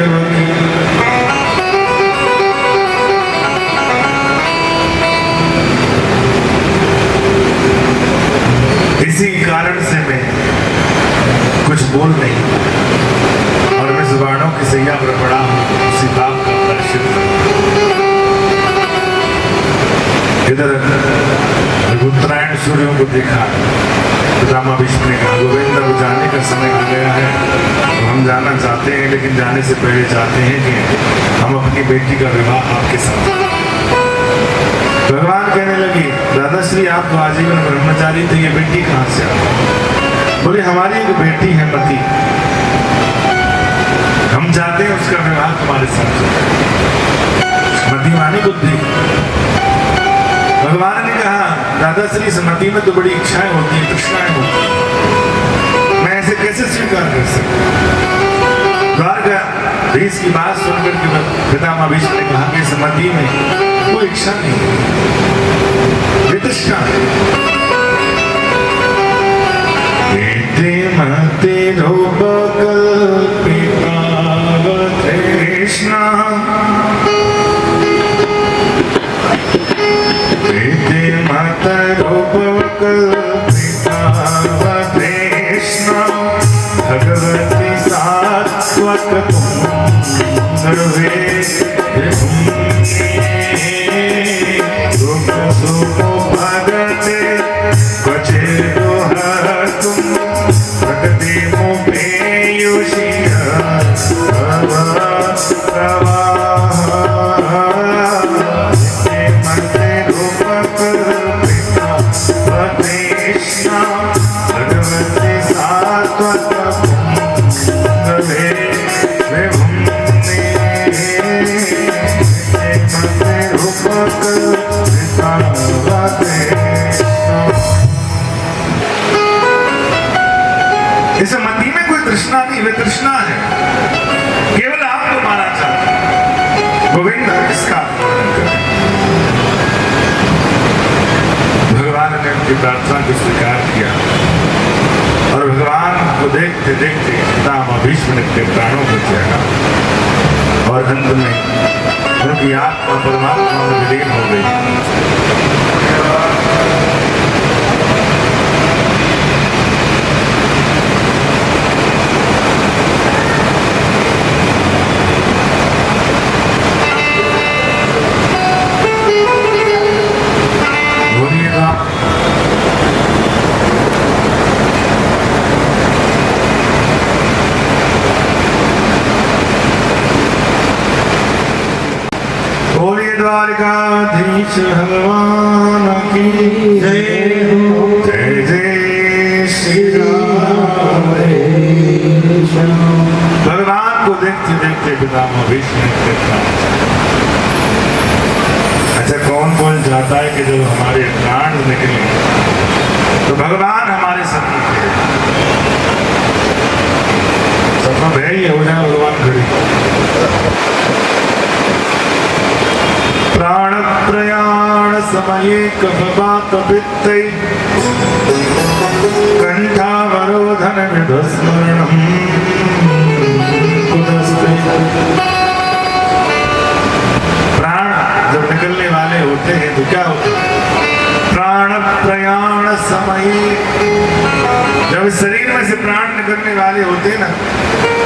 इसी कारण से मैं कुछ बोल नहीं और मैं जुबानों की सैया पर पड़ा हूं, उसी बाप का परिचित। इधर उत्तरायण सूर्यों को देखा, पितामह भीष्म ने कहा गोविंद अब जाने का समय आ गया है, तो हम जाना चाहते हैं, लेकिन जाने से पहले चाहते हैं कि हम अपनी बेटी का विवाह आपके साथ। भगवान कहने लगी दादाश्री आप तो आजीवन ब्रह्मचारी थे, ये बेटी कहाँ से आ? बोले हमारी एक बेटी है मती, हम चाहते हैं उसका विवाह तुम्हारे साथ। मती मानी बुद्धि। भगवान ने कहा दादाश्री समति में तो बड़ी इच्छाएं होती हैं, तृष्णाएं होती हैं, मैं ऐसे कैसे स्वीकार कर सकता? द्वारका देश की बात सुनकर के पितामह भीष्म ने कहा कि समति में कोई इच्छा नहीं, तृष्णा है। मते रूप कल्पिता तृष्णा, भगवती सात्वक भगते बचे तुम भगति इस मती में कोई तृष्णा नहीं, वे तृष्णा है, केवल आपको माना चाहते हैं। गोविंद इसका भगवान ने उनकी प्रार्थना को स्वीकार किया और भगवान को देखते देखते पितामह भीष्म ने अपने प्राणों को त्यागा और अंत में उनकी आत्मा परमात्मा में विलीन हो गई। द्वारकाधीश भगवान की जय। जय जय श्री राम। भगवान को देखते देखते पितामह भीष्म ने देखा। अच्छा, कौन कौन चाहता है कि जब हमारे प्राण निकले तो भगवान हमारे सन्मुख है? सपना है ही हो जाए भगवान खड़ी। प्राण प्रयाण समये कफवात पित्तै कंठावरोधन विधस्मरणम् कुतस्ते। प्राण जब निकलने वाले होते हैं तो क्या होता है? प्राण प्रयाण समये, जब शरीर में से प्राण निकलने वाले होते हैं ना,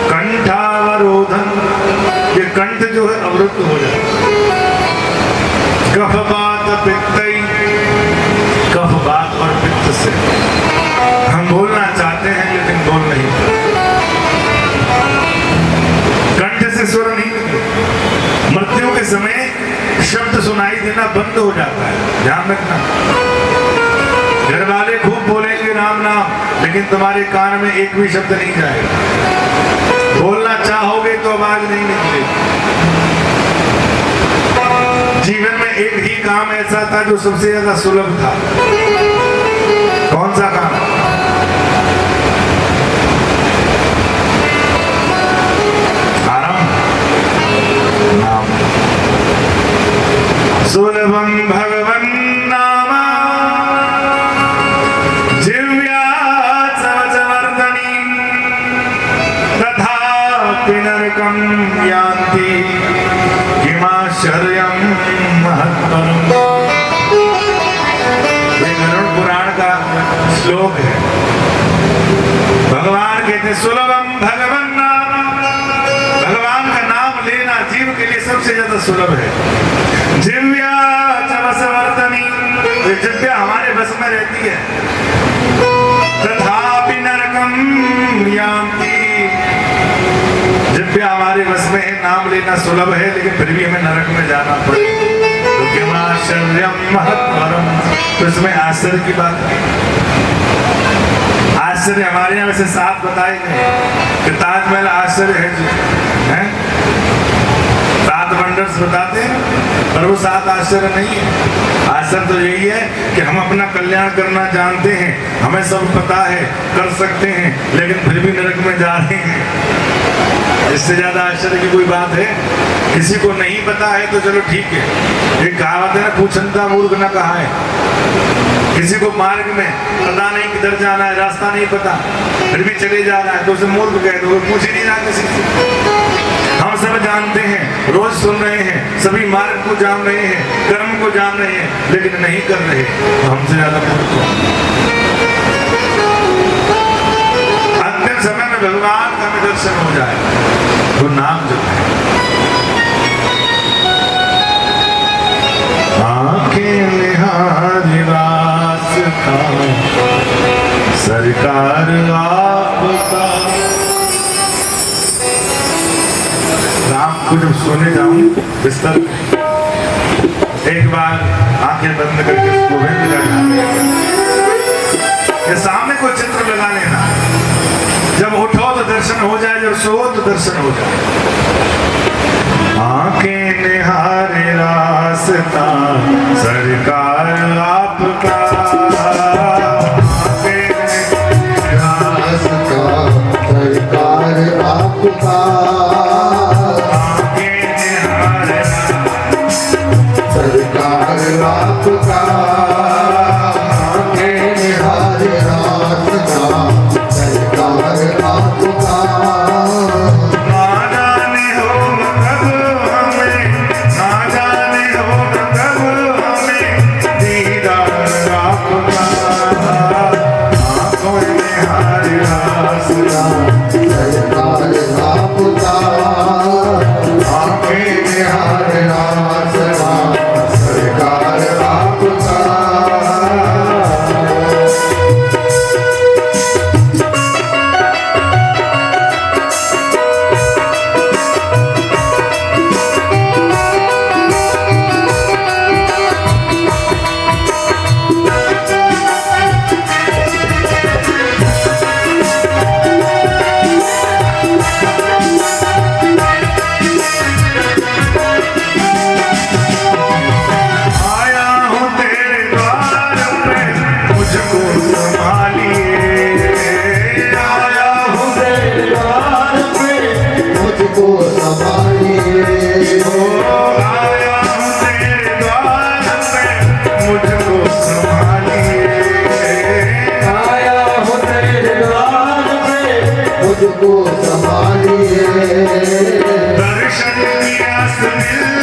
कंठावरोधन, ये कंठ जो है अवरुद्ध हो जाता है। कफवात पित्तै, कफवात और पित्त से हम बोलना चाहते हैं लेकिन बोल नहीं पाते। कंठ से स्वर नहीं निकले। मृत्यु के समय शब्द सुनाई देना बंद हो जाता है, ध्यान रखना। घर वाले खूब बोलेंगे राम नाम, लेकिन तुम्हारे कान में एक भी शब्द नहीं जाएगा। बोलना चाहोगे तो आवाज नहीं निकलेगी। जीवन में एक ही काम ऐसा था जो सबसे ज्यादा सुलभ था। कौन सा काम? आराम, नाम। सुलभम भगवन् नाम जिह्व्या चवचवर्धनी तथापि नरकं यान्ति किमाश्चर्यं महत्तरम्। ये गरुड़ पुराण का श्लोक है। भगवान कहते सुलभम भगवन् नाम, भगवान का नाम लेना जीव के लिए सबसे ज्यादा सुलभ है। जिह्व्या चवचवर्धनी, ये जिह्वा हमारे बस में रहती है। तथापि नरकं यान्ति, जिह्वा हमारे बस में है, नाम लेना सुलभ है, लेकिन फिर भी हमें नरक में जाना पड़े। तो किमाश्चर्यं महत्तरम्, तो इसमें आश्चर्य की बात है। आश्चर्य हमारे यहाँ वैसे 7 बताए गए कि ताजमहल आश्चर्य है जी, हैं? 7 वंडर्स बताते हैं, पर वो 7 आश्चर्य नहीं है। आश्चर्य तो यही है कि हम अपना कल्याण करना जानते हैं, हमें सब पता है, कर सकते हैं, लेकिन फिर भी नरक में जा रहे हैं। इससे ज्यादा आश्चर्य की कोई बात है? किसी को नहीं पता है तो चलो ठीक है, एक कहावत है ना, पूछता मूर्ख न कहा है। किसी को मार्ग में पता नहीं किधर जाना है, रास्ता नहीं पता, फिर भी चले जा रहा है तो उसे मूर्ख कह दो, पूछ ही नहीं रहा किसी से। हम सब जानते हैं, रोज सुन रहे हैं, सभी मार्ग को जान रहे हैं, कर्म को जान रहे हैं, लेकिन नहीं कर रहे, तो हमसे ज्यादा मूर्ख कौन? अंतिम समय में भगवान का हमें दर्शन हो जाए तो नाम जप है। आंखें निहारी रास्ता सरकार आपका। राम को जब सोने जाऊं बिस्तर, एक बार आंखें बंद करके गोविंद का ध्यान के सामने कोई चित्र लगा लेना। जब उठो तो दर्शन हो जाए, जब सो तो दर्शन हो जाए। आंखें निहारे रास्ता सरकार आपका, रास्ता सरकार आपका। आंखें निहारे सरकार आपका, आंखें निहारे रास्ता सरकार आपका। अपना सरकार आपका आपके बिहार आसरा सरकार आपका आया हूँ तेरे द्वार पे मुझको संभालिए आया हूँ तेरे द्वार पे मुझको संभालिए ओ आया हूँ तेरे द्वार पे मुझको संभालिए आया हूँ तेरे द्वार पे मुझको संभालिए दर्शन की आस मिल